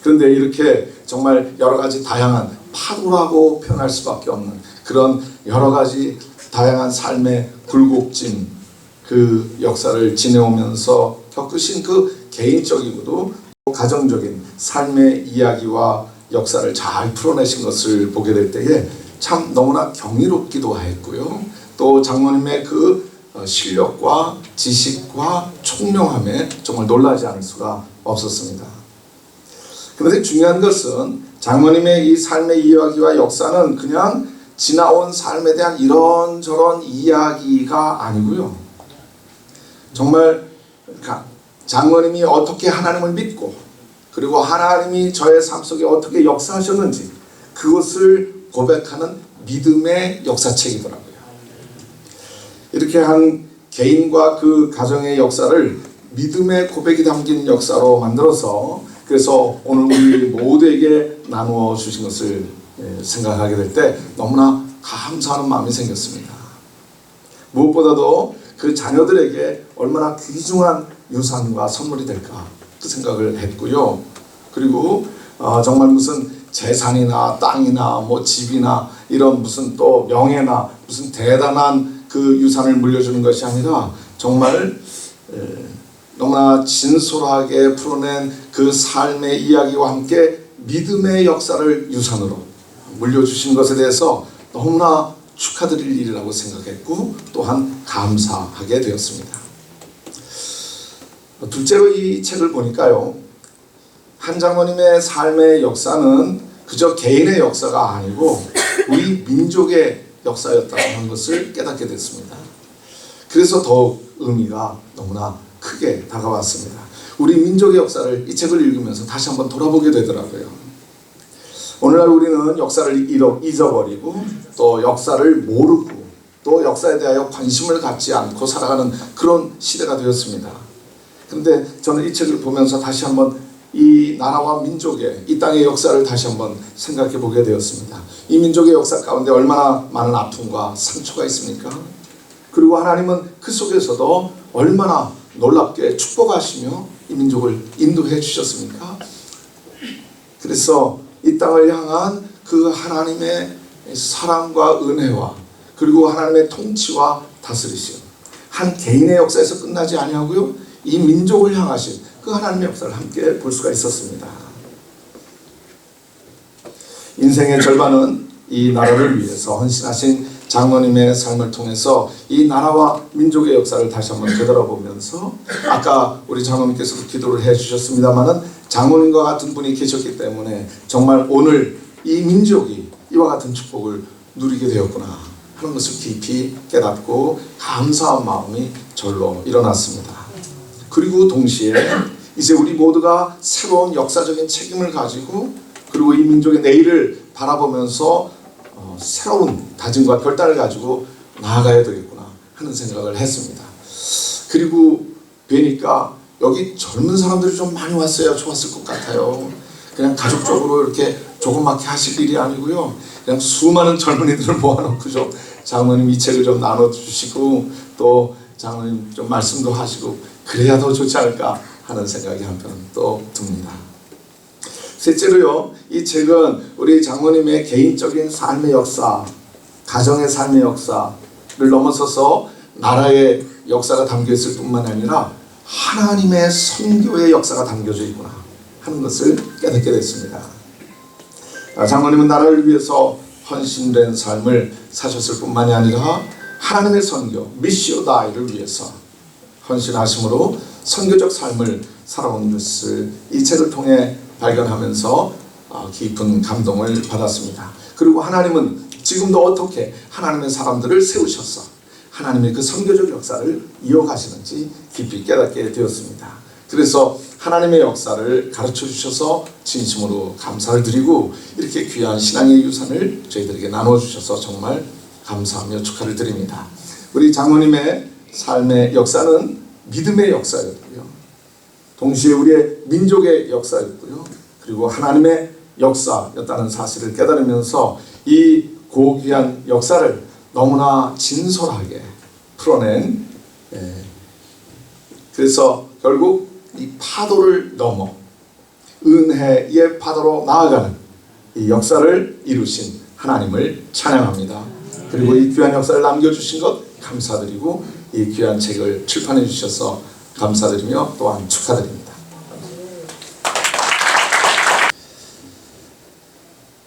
그런데 이렇게 정말 여러 가지 다양한 파도라고 표현할 수밖에 없는 그런 여러 가지 다양한 삶의 굴곡진 그 역사를 지내오면서 겪으신 그 개인적이고도 가정적인 삶의 이야기와 역사를 잘 풀어내신 것을 보게 될 때에 참 너무나 경이롭기도 했고요. 또 장모님의 그 실력과 지식과 총명함에 정말 놀라지 않을 수가 없었습니다. 그런데 중요한 것은 장모님의 이 삶의 이야기와 역사는 그냥 지나온 삶에 대한 이런저런 이야기가 아니고요. 정말 장모님이 어떻게 하나님을 믿고 그리고 하나님이 저의 삶 속에 어떻게 역사하셨는지 그것을 고백하는 믿음의 역사책이더라고요. 이렇게 한 개인과 그 가정의 역사를 믿음의 고백이 담긴 역사로 만들어서 그래서 오늘 우리 모두에게 나누어 주신 것을 생각하게 될 때 너무나 감사하는 마음이 생겼습니다. 무엇보다도 그 자녀들에게 얼마나 귀중한 유산과 선물이 될까 그 생각을 했고요. 그리고 정말 무슨 재산이나 땅이나 집이나 이런 무슨 또 명예나 무슨 대단한 그 유산을 물려주는 것이 아니라 정말 너무나 진솔하게 풀어낸 그 삶의 이야기와 함께 믿음의 역사를 유산으로 물려주신 것에 대해서 너무나 축하드릴 일이라고 생각했고 또한 감사하게 되었습니다. 둘째로 이 책을 보니까요, 한 장모님의 삶의 역사는 그저 개인의 역사가 아니고 우리 민족의 역사였다는 하는 것을 깨닫게 됐습니다. 그래서 더욱 의미가 너무나 크게 다가왔습니다. 우리 민족의 역사를 이 책을 읽으면서 다시 한번 돌아보게 되더라고요. 오늘날 우리는 역사를 잊어버리고 또 역사를 모르고 또 역사에 대하여 관심을 갖지 않고 살아가는 그런 시대가 되었습니다. 그런데 저는 이 책을 보면서 다시 한번 이 나라와 민족의 이 땅의 역사를 다시 한번 생각해 보게 되었습니다. 이 민족의 역사 가운데 얼마나 많은 아픔과 상처가 있습니까? 그리고 하나님은 그 속에서도 얼마나 놀랍게 축복하시며 이 민족을 인도해 주셨습니까? 그래서 이 땅을 향한 그 하나님의 사랑과 은혜와 그리고 하나님의 통치와 다스리심, 한 개인의 역사에서 끝나지 아니하고요, 이 민족을 향하신 그 하나님의 역사를 함께 볼 수가 있었습니다. 인생의 절반은 이 나라를 위해서 헌신하신 장모님의 삶을 통해서 이 나라와 민족의 역사를 다시 한번 되돌아보면서 아까 우리 장모님께서도 기도를 해주셨습니다마는 장모님과 같은 분이 계셨기 때문에 정말 오늘 이 민족이 이와 같은 축복을 누리게 되었구나 하는 것을 깊이 깨닫고 감사한 마음이 절로 일어났습니다. 그리고 동시에 이제 우리 모두가 새로운 역사적인 책임을 가지고 그리고 이 민족의 내일을 바라보면서 새로운 다짐과 결단을 가지고 나아가야 되겠구나 하는 생각을 했습니다. 그리고 뵈니까 여기 젊은 사람들이 좀 많이 왔어야 좋았을 것 같아요. 그냥 가족적으로 이렇게 조그맣게 하실 일이 아니고요. 그냥 수많은 젊은이들을 모아놓고죠. 장로님 이 책을 좀 나눠주시고 또 장로님 좀 말씀도 하시고 그래야 더 좋지 않을까 하는 생각이 한편 또 듭니다. 셋째로요, 이 책은 우리 장로님의 개인적인 삶의 역사, 가정의 삶의 역사를 넘어서서 나라의 역사가 담겨있을 뿐만 아니라 하나님의 선교의 역사가 담겨져 있구나 하는 것을 깨닫게 됐습니다. 장로님은 나라를 위해서 헌신된 삶을 사셨을 뿐만이 아니라 하나님의 선교, 미시오 다이를 위해서 헌신하심으로 선교적 삶을 살아온 것을 이 책을 통해 발견하면서 깊은 감동을 받았습니다. 그리고 하나님은 지금도 어떻게 하나님의 사람들을 세우셔서 하나님의 그 선교적 역사를 이어가시는지 깊이 깨닫게 되었습니다. 그래서 하나님의 역사를 가르쳐 주셔서 진심으로 감사를 드리고 이렇게 귀한 신앙의 유산을 저희들에게 나눠주셔서 정말 감사하며 축하를 드립니다. 우리 장로님의 삶의 역사는 믿음의 역사였고요. 동시에 우리의 민족의 역사였고요. 그리고 하나님의 역사였다는 사실을 깨달으면서 이 고귀한 역사를 너무나 진솔하게 풀어낸, 그래서 결국 이 파도를 넘어 은혜의 파도로 나아가는 이 역사를 이루신 하나님을 찬양합니다. 그리고 이 귀한 역사를 남겨주신 것 감사드리고 이 귀한 책을 출판해 주셔서 감사드리며 또한 축하드립니다.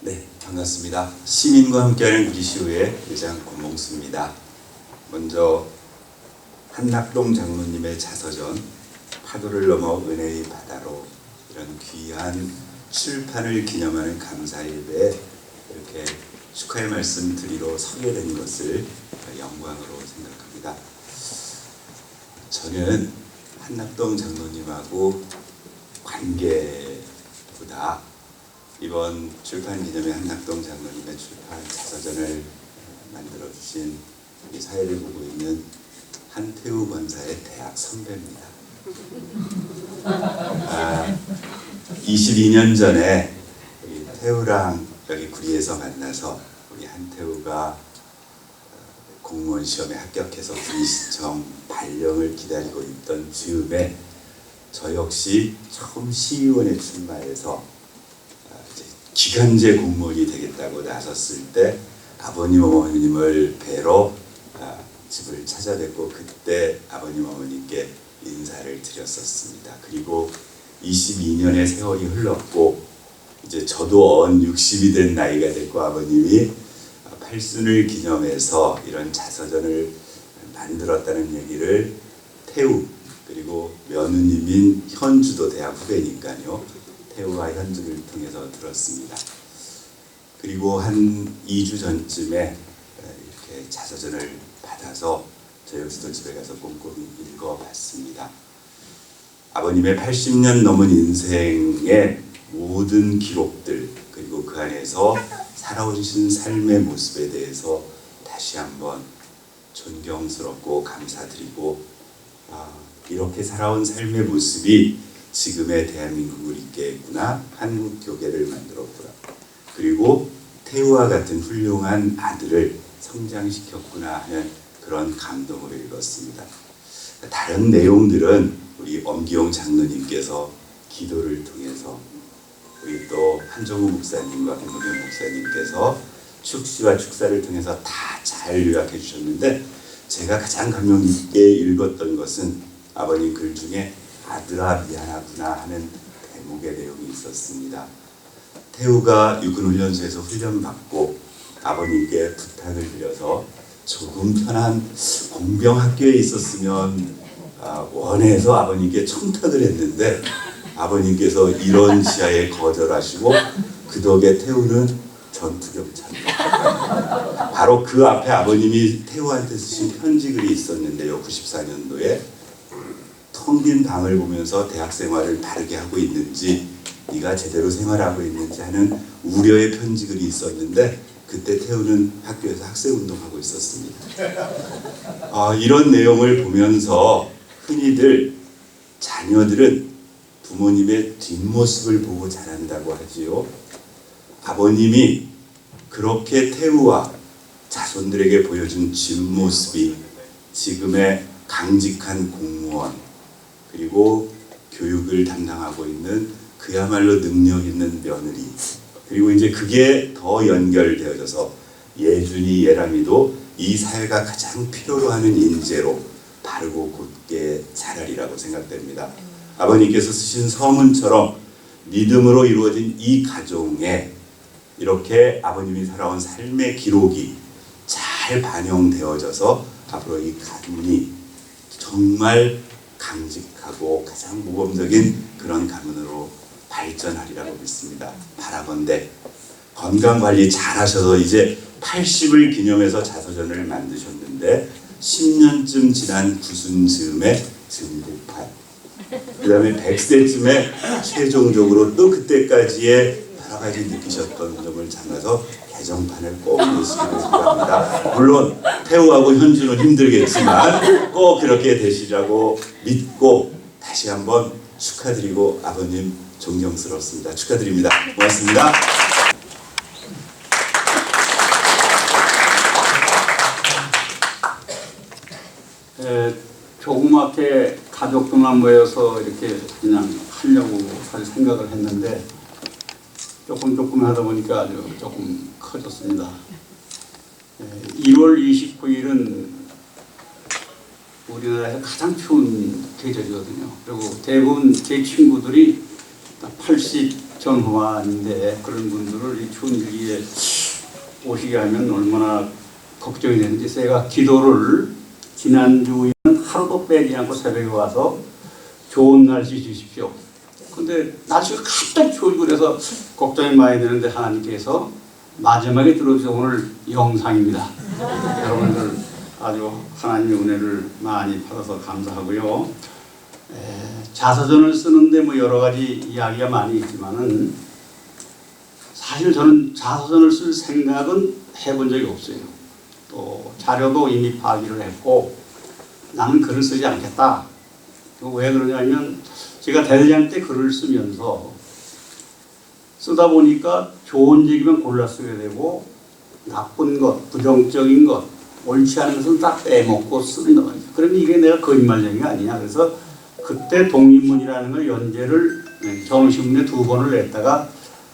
네, 반갑습니다. 시민과 함께하는 우리시우의 의장 권몽수입니다. 먼저 한낙동 장로님의 자서전 파도를 넘어 은혜의 바다로 이런 귀한 출판을 기념하는 감사일배에 이렇게 축하의 말씀 드리러 서게 된 것을 영광으로 생각합니다. 저는 한낙동 장로님하고 관계보다 이번 출판 기념회 한낙동 장로님의 출판 자서전을 만들어주신 이 사회를 보고 있는 한태우 권사의 대학 선배입니다. 22년 전에 우리 태우랑 여기 구리에서 만나서 우리 한태우가 공무원 시험에 합격해서 구리시청 발령을 기다리고 있던 즈음에 저 역시 처음 시의원에 출마해서 이제 기간제 공무원이 되겠다고 나섰을 때 아버님 어머님을 뵈러 집을 찾아뵙고 그때 아버님 어머니께 인사를 드렸었습니다. 그리고 22년의 세월이 흘렀고 이제 저도 언 60이 된 나이가 됐고 아버님이 팔순을 기념해서 이런 자서전을 만들었다는 얘기를 태우 그리고 며느님인 현주도 대학 후배니까요. 태우와 현주를 통해서 들었습니다. 그리고 한 2주 전쯤에 이렇게 자서전을 받아서 저 역시도 집에 가서 꼼꼼히 읽어봤습니다. 아버님의 80년 넘은 인생의 모든 기록들 그리고 그 안에서 살아오신 삶의 모습에 대해서 다시 한번 존경스럽고 감사드리고 이렇게 살아온 삶의 모습이 지금의 대한민국을 있게 했구나. 한국 교계를 만들었구나. 그리고 태우와 같은 훌륭한 아들을 성장시켰구나 하는 그런 감동을 읽었습니다. 다른 내용들은 우리 엄기용 장로님께서 기도를 통해서 우리 또 한정우 목사님과 김문현 목사님께서 축시와 축사를 통해서 다 잘 요약해 주셨는데 제가 가장 감명 깊게 읽었던 것은 아버님 글 중에 아들아 미안하구나 하는 대목의 내용이 있었습니다. 태우가 육군훈련소에서 훈련받고 아버님께 부탁을 드려서 조금 편한 공병학교에 있었으면 원해서 아버님께 청탁을 했는데 아버님께서 이런 지하에 거절하시고 그 덕에 태우는 전투경찰. 바로 그 앞에 아버님이 태우한테 쓰신 편지글이 있었는데요. 94년도에 텅 빈 방을 보면서 대학 생활을 바르게 하고 있는지 네가 제대로 생활하고 있는지 하는 우려의 편지글이 있었는데 그때 태우는 학교에서 학생운동하고 있었습니다. 이런 내용을 보면서 흔히들 자녀들은 부모님의 뒷모습을 보고 자란다고 하지요. 아버님이 그렇게 태우와 자손들에게 보여준 뒷모습이 지금의 강직한 공무원 그리고 교육을 담당하고 있는 그야말로 능력 있는 며느리 그리고 이제 그게 더 연결되어져서 예준이 예람이도 이 사회가 가장 필요로 하는 인재로 바르고 곧게 자라리라고 생각됩니다. 아버님께서 쓰신 서문처럼 믿음으로 이루어진 이 가정에 이렇게 아버님이 살아온 삶의 기록이 잘 반영되어져서 앞으로 이 가문이 정말 강직하고 가장 모범적인 그런 가문으로 발전하리라고 믿습니다. 바라건대 건강관리 잘하셔서 이제 80을 기념해서 자서전을 만드셨는데 10년쯤 지난 구순 즈음에 증득판 그 다음에 100세쯤에 최종적으로 또 그때까지의 여러 가지 느끼셨던 점을 담아서 개정판을 꼭 내시기를 바랍니다. 물론 태우하고 현주는 힘들겠지만 꼭 그렇게 되시라고 믿고 다시 한번 축하드리고 아버님 존경스럽습니다. 축하드립니다. 고맙습니다. 조그맣게 가족들만 모여서 이렇게 그냥 하려고 할 생각을 했는데 조금 하다 보니까 아주 조금 커졌습니다. 1월 29일은 우리나라에서 가장 추운 계절이거든요. 그리고 대부분 제 친구들이 80 전후반인데 그런 분들을 이 추운 일기에 오시게 하면 얼마나 걱정이 되는지 제가 기도를 지난주에는 하루도 빼지 않고 새벽에 와서 좋은 날씨 주십시오. 근데 날씨가 갑자기 추워지고 그래서 걱정이 많이 되는데 하나님께서 마지막에 들어주셔서 오늘 영상입니다. 여러분들 아주 하나님의 은혜를 많이 받아서 감사하고요. 자서전을 쓰는데 뭐 여러 가지 이야기가 많이 있지만은 사실 저는 자서전을 쓸 생각은 해본 적이 없어요. 또 자료도 이미 파기를 했고 나는 글을 쓰지 않겠다. 왜 그러냐면 제가 대대장 때 글을 쓰면서 쓰다 보니까 좋은 얘기만 골라 쓰게 되고 나쁜 것, 부정적인 것, 옳지 않은 것은 다 빼먹고 쓰는 거예요. 그러면 이게 내가 거짓말쟁이가 아니냐. 그래서 그때 독립문이라는 걸 연재를 정신문에 2번을 냈다가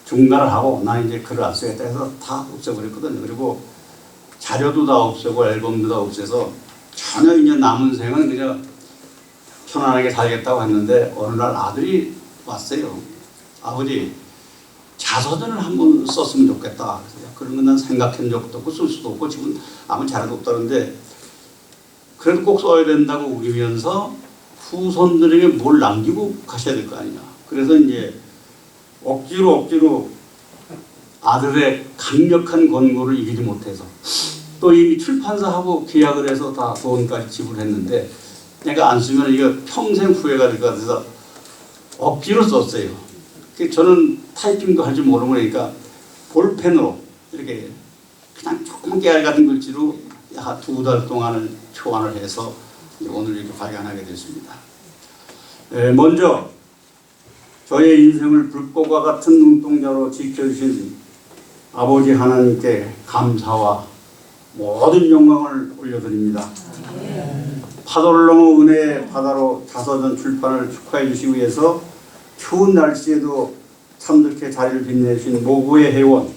중단을 하고 나 이제 글을 안 쓰겠다 해서 다 없애버렸거든요. 그리고 자료도 다 없애고 앨범도 다 없애서 전혀 이제 남은 생은 그냥 편안하게 살겠다고 했는데 어느 날 아들이 왔어요. 아버지 자서전을 한번 썼으면 좋겠다. 그런 건 난 생각한 적도 없고 쓸 수도 없고 지금 아무 자료도 없다는데 그래도 꼭 써야 된다고 우기면서 후손들에게 뭘 남기고 가셔야 될 거 아니냐. 그래서 이제 억지로 아들의 강력한 권고를 이기지 못해서 또 이미 출판사하고 계약을 해서 다 돈까지 지불했는데 내가 안 쓰면 이거 평생 후회가 될 것 같아서 억지로 썼어요. 저는 타이핑도 할 줄 모르고 그러니까 볼펜으로 이렇게 그냥 조그만 깨알 같은 글씨로 한 2달 동안을 초안을 해서 오늘 이렇게 발간하게 됐습니다. 먼저 저의 인생을 불꽃과 같은 눈동자로 지켜주신 아버지 하나님께 감사와 모든 영광을 올려드립니다. 파도를 넘어 은혜의 바다로 자서전 출판을 축하해 주시기 위해서 추운 날씨에도 참좋게 자리를 빛내주신 모구의 회원,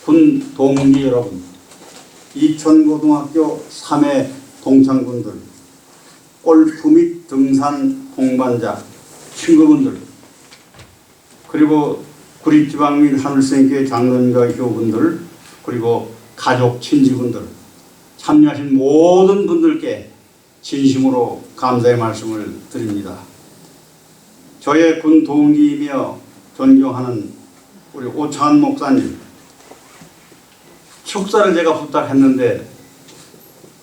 군 동기 여러분, 이천고등학교 3회 동창분들, 골프 및 등산 동반자, 친구분들, 그리고 구립지방 및 하늘생교회 장로님과 교우분들, 그리고 가족, 친지분들, 참여하신 모든 분들께 진심으로 감사의 말씀을 드립니다. 저의 군 동기이며 존경하는 우리 오창한 목사님, 축사를 제가 부탁했는데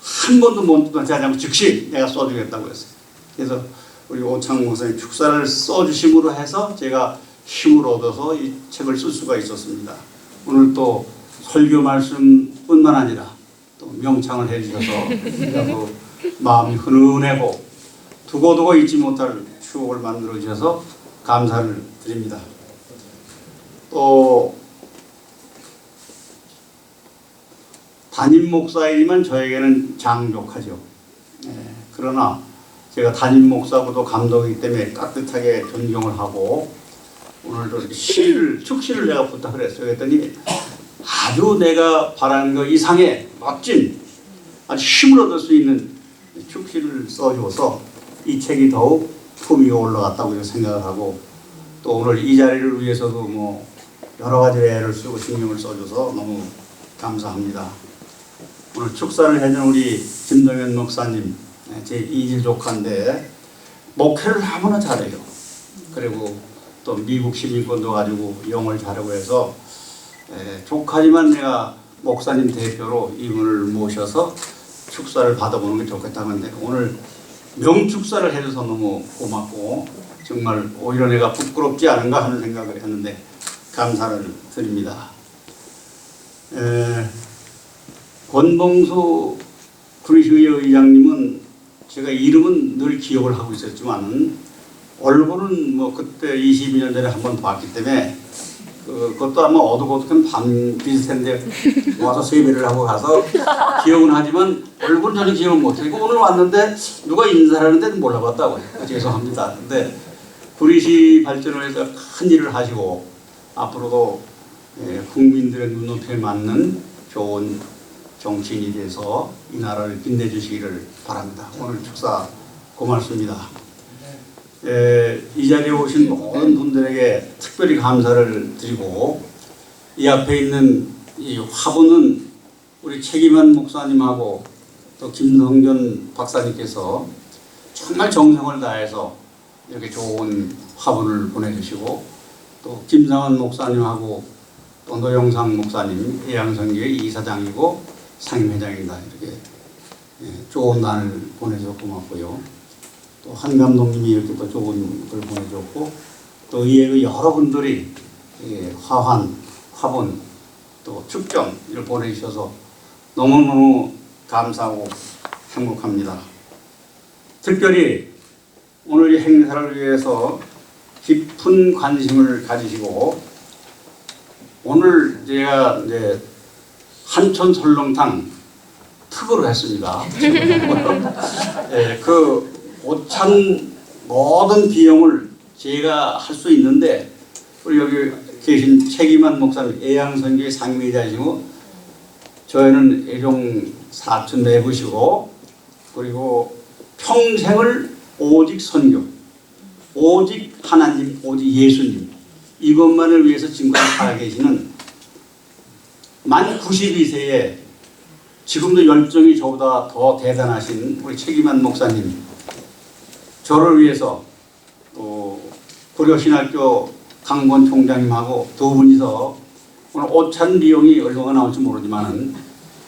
한 번도 못 하지 않고 즉시 내가 써주겠다고 했어요. 그래서 우리 오창한 목사님 축사를 써주심으로 해서 제가 힘을 얻어서 이 책을 쓸 수가 있었습니다. 오늘 또 설교 말씀뿐만 아니라 또 명창을 해주셔서 마음이 훈훈하고 두고두고 잊지 못할 추억을 만들어 주셔서 감사를 드립니다. 또 담임 목사이지만 저에게는 장족하죠. 그러나 제가 담임 목사고도 감독이기 때문에 따뜻하게 존경을 하고 오늘도 이렇게 축시를 내가 부탁을 했어요. 그랬더니 아주 내가 바라는 것 이상의 멋진 아주 힘을 얻을 수 있는 축시를 써줘서 이 책이 더욱 품위가 올라갔다고 생각을 하고 또 오늘 이 자리를 위해서도 뭐 여러 가지 애를 쓰고 신경을 써줘서 너무 감사합니다. 오늘 축사를 해준 우리 김동현 목사님 제 2질 조카인데 목회를 너무나 잘해요. 그리고 또 미국 시민권도 가지고 영어를 잘하고 해서 조카지만 내가 목사님 대표로 이분을 모셔서 축사를 받아보는 게 좋겠다는데 오늘 명축사를 해줘서 너무 고맙고 정말 오히려 내가 부끄럽지 않은가 하는 생각을 했는데 감사를 드립니다. 권봉수 구리시의회 의장님은 제가 이름은 늘 기억을 하고 있었지만 얼굴은 뭐 그때 22년 전에 한번 봤기 때문에 그것도 아마 어둑어둑한 밤 비슷한데 와서 세배를 하고 가서 기억은 하지만 얼굴은 전혀 기억을 못하고 오늘 왔는데 누가 인사를 하는데 몰라봤다고 죄송합니다. 근데 구리시 발전을 해서 큰 일을 하시고 앞으로도 국민들의 눈높이에 맞는 좋은 정치인이 돼서 이 나라를 빛내주시기를 바랍니다. 오늘 축사 고맙습니다. 이 자리에 오신 모든 분들에게 특별히 감사를 드리고 이 앞에 있는 이 화분은 우리 책임한 목사님하고 또 김성전 박사님께서 정말 정성을 다해서 이렇게 좋은 화분을 보내주시고 또 김상환 목사님하고 또 노영상 목사님 예양선교회 이사장이고 상임회장이다 이렇게 좋은 날을 보내줘서 고맙고요. 또 한 감독님이 이렇게 또 좋은 걸 보내줬고 또 이에 여러분들이 화환, 화분, 또 축전을 보내주셔서 너무너무 감사하고 행복합니다. 특별히 오늘 이 행사를 위해서 깊은 관심을 가지시고 오늘 제가 이제 한촌 설렁탕 특으로 했습니다. 그 오찬 모든 비용을 제가 할 수 있는데 우리 여기 계신 책임한 목사님 애양선교회 상임회장이시고 저희는 애종 사촌 내부시고 그리고 평생을 오직 선교, 오직 하나님, 오직 예수님 이것만을 위해서 지금까지 살아계시는 만 92세에 지금도 열정이 저보다 더 대단하신 우리 책임한 목사님 저를 위해서 또 고려신학교 강본 총장님하고 두 분이서 오늘 오찬 비용이 얼마나 나올지 모르지만은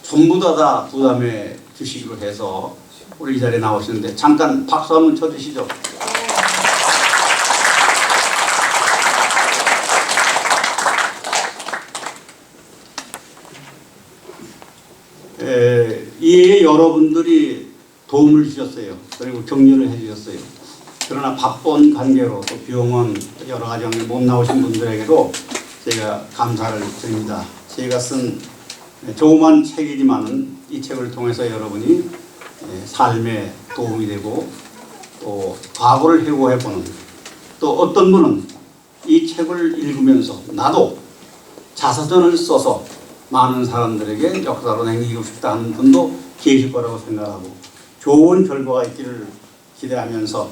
전부 다 부담해 주시기로 해서 우리 이 자리에 나오시는데 잠깐 박수 한번 쳐주시죠. 이에 여러분들이 도움을 주셨어요. 그리고 격려를 해주셨어요. 그러나 바쁜 관계로 또 병원 여러 가지 못 나오신 분들에게도 제가 감사를 드립니다. 제가 쓴 조그만 책이지만 이 책을 통해서 여러분이 삶에 도움이 되고 또 과거를 회고해보는 또 어떤 분은 이 책을 읽으면서 나도 자서전을 써서 많은 사람들에게 역사로 남기고 싶다 하는 분도 계실 거라고 생각하고 좋은 결과가 있기를 기대하면서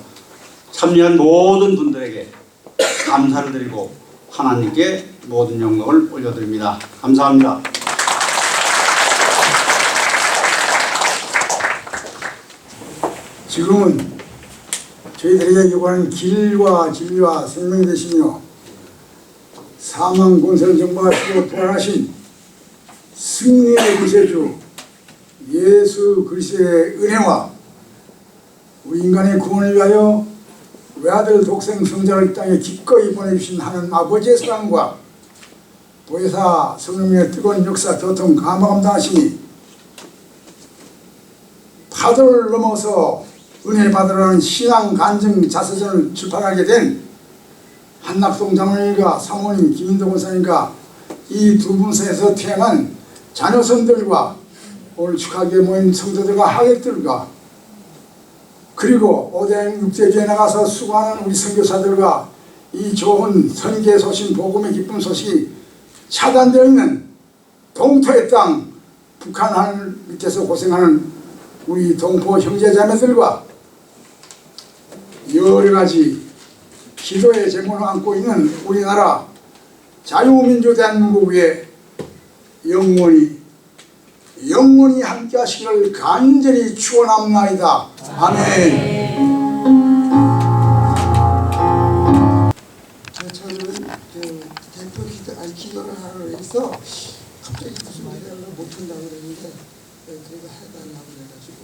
참여한 모든 분들에게 감사를 드리고 하나님께 모든 영광을 올려드립니다. 감사합니다. 지금은 저희들에게 요구하는 길과 진리와 생명이 되시며 사망 권세를 정복하시고 부활하신 승리의 구세주 예수 그리스도의 은혜와 우리 인간의 구원을 위하여 외아들 독생 성자를 이 땅에 기꺼이 보내주신 하나님 아버지의 사랑과 보혜사 성령의 뜨거운 역사 교통 감화감당하시니 파도를 넘어서 은혜 받으라는 신앙 간증 자서전을 출판하게 된 한낙동 장로님과 사모님 김인도 권사님과 이 두 분사에서 태어난 자녀선들과 오늘 축하기에 모인 성도들과 하객들과 그리고 오대행 육대기에 나가서 수고하는 우리 선교사들과 이 좋은 선계 소식 복음의 기쁜 소식이 차단되어 있는 동토의 땅 북한 하늘 밑에서 고생하는 우리 동포 형제자매들과 여러 가지 기도의 제목을 안고 있는 우리나라 자유민주 대한민국 위에 영원히 함께 하시기를 간절히 축원합나이다. 아멘. 저는 대표 기도를 하러 해서 갑자기 무슨 기도를 못한다고 그랬는데 그래도 해달라고 그래가지고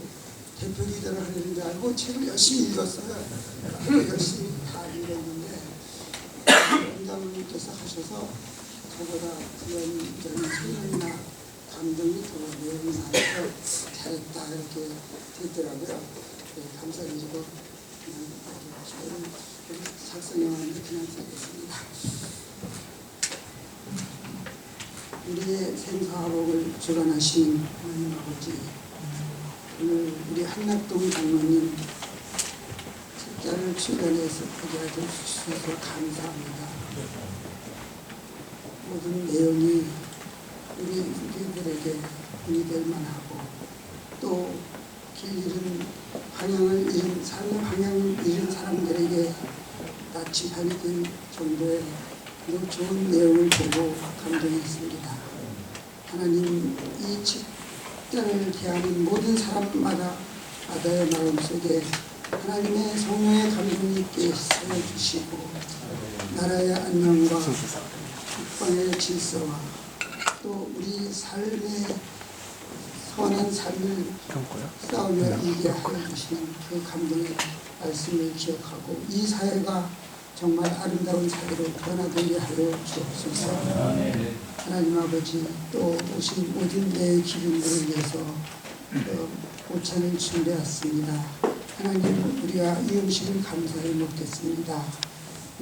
대표 기도를 하는 줄 알고 책을 열심히 읽었어요. 열심히 다 읽었는데 원장님께서 하셔서 저보다 그런 생각이나 감동이 더 내용이 많아서 잘했다 이렇게 되더라고요. 감사드리고 저는 작성해왔는데 그냥 쓰겠습니다. 우리의 생사화복을 주관하신 하나님 아버지, 오늘 우리 한낙동 장로님 책자를 출간해서 보게 해주셔서 감사합니다. 모든 내용이 우리 후대들에게 본이 될 만하고 또 길 잃은 방향을 잃은 삶의 방향을 잃은 사람들에게 나침반이 될 정도의 좋은 내용을 보고 감동했습니다. 하나님 이 책자를 대하는 모든 사람마다 바다의 마음속에 하나님의 성령의 감동이 있게 살려주시고 나라의 안녕과 국방의 질서와 또 우리 삶의 선한 삶을 싸우며 이기게 하여 주시는 그 감동의 말씀을 기억하고 이 사회가 정말 아름다운 사회로 변화되게 하여 주옵소서. 하나님 아버지 또 오신 모든 내 기름들을 위해서 오찬을 준비했습니다. 하나님 우리가 이 음식을 감사히 먹겠습니다.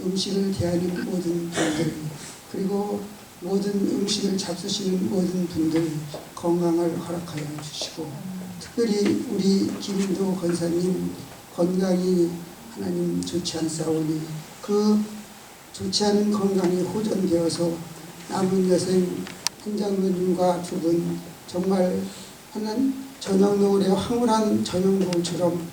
음식을 대하는 모든 분들 그리고 모든 음식을 잡수시는 모든 분들 건강을 허락하여 주시고 특별히 우리 김인도 권사님 건강이 하나님 좋지 않사오니 그 좋지 않은 건강이 호전되어서 남은 여생 한장로님과 두 분 정말 하는 저녁 노을의 황홀한 저녁 노을처럼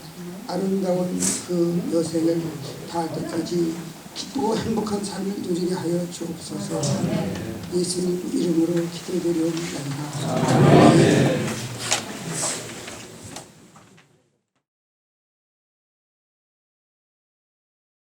아름다운 그 여생을 다 때까지 기쁘고 행복한 삶을 누리게 하여 주옵소서. 예수님 이름으로 기도드리옵나이다.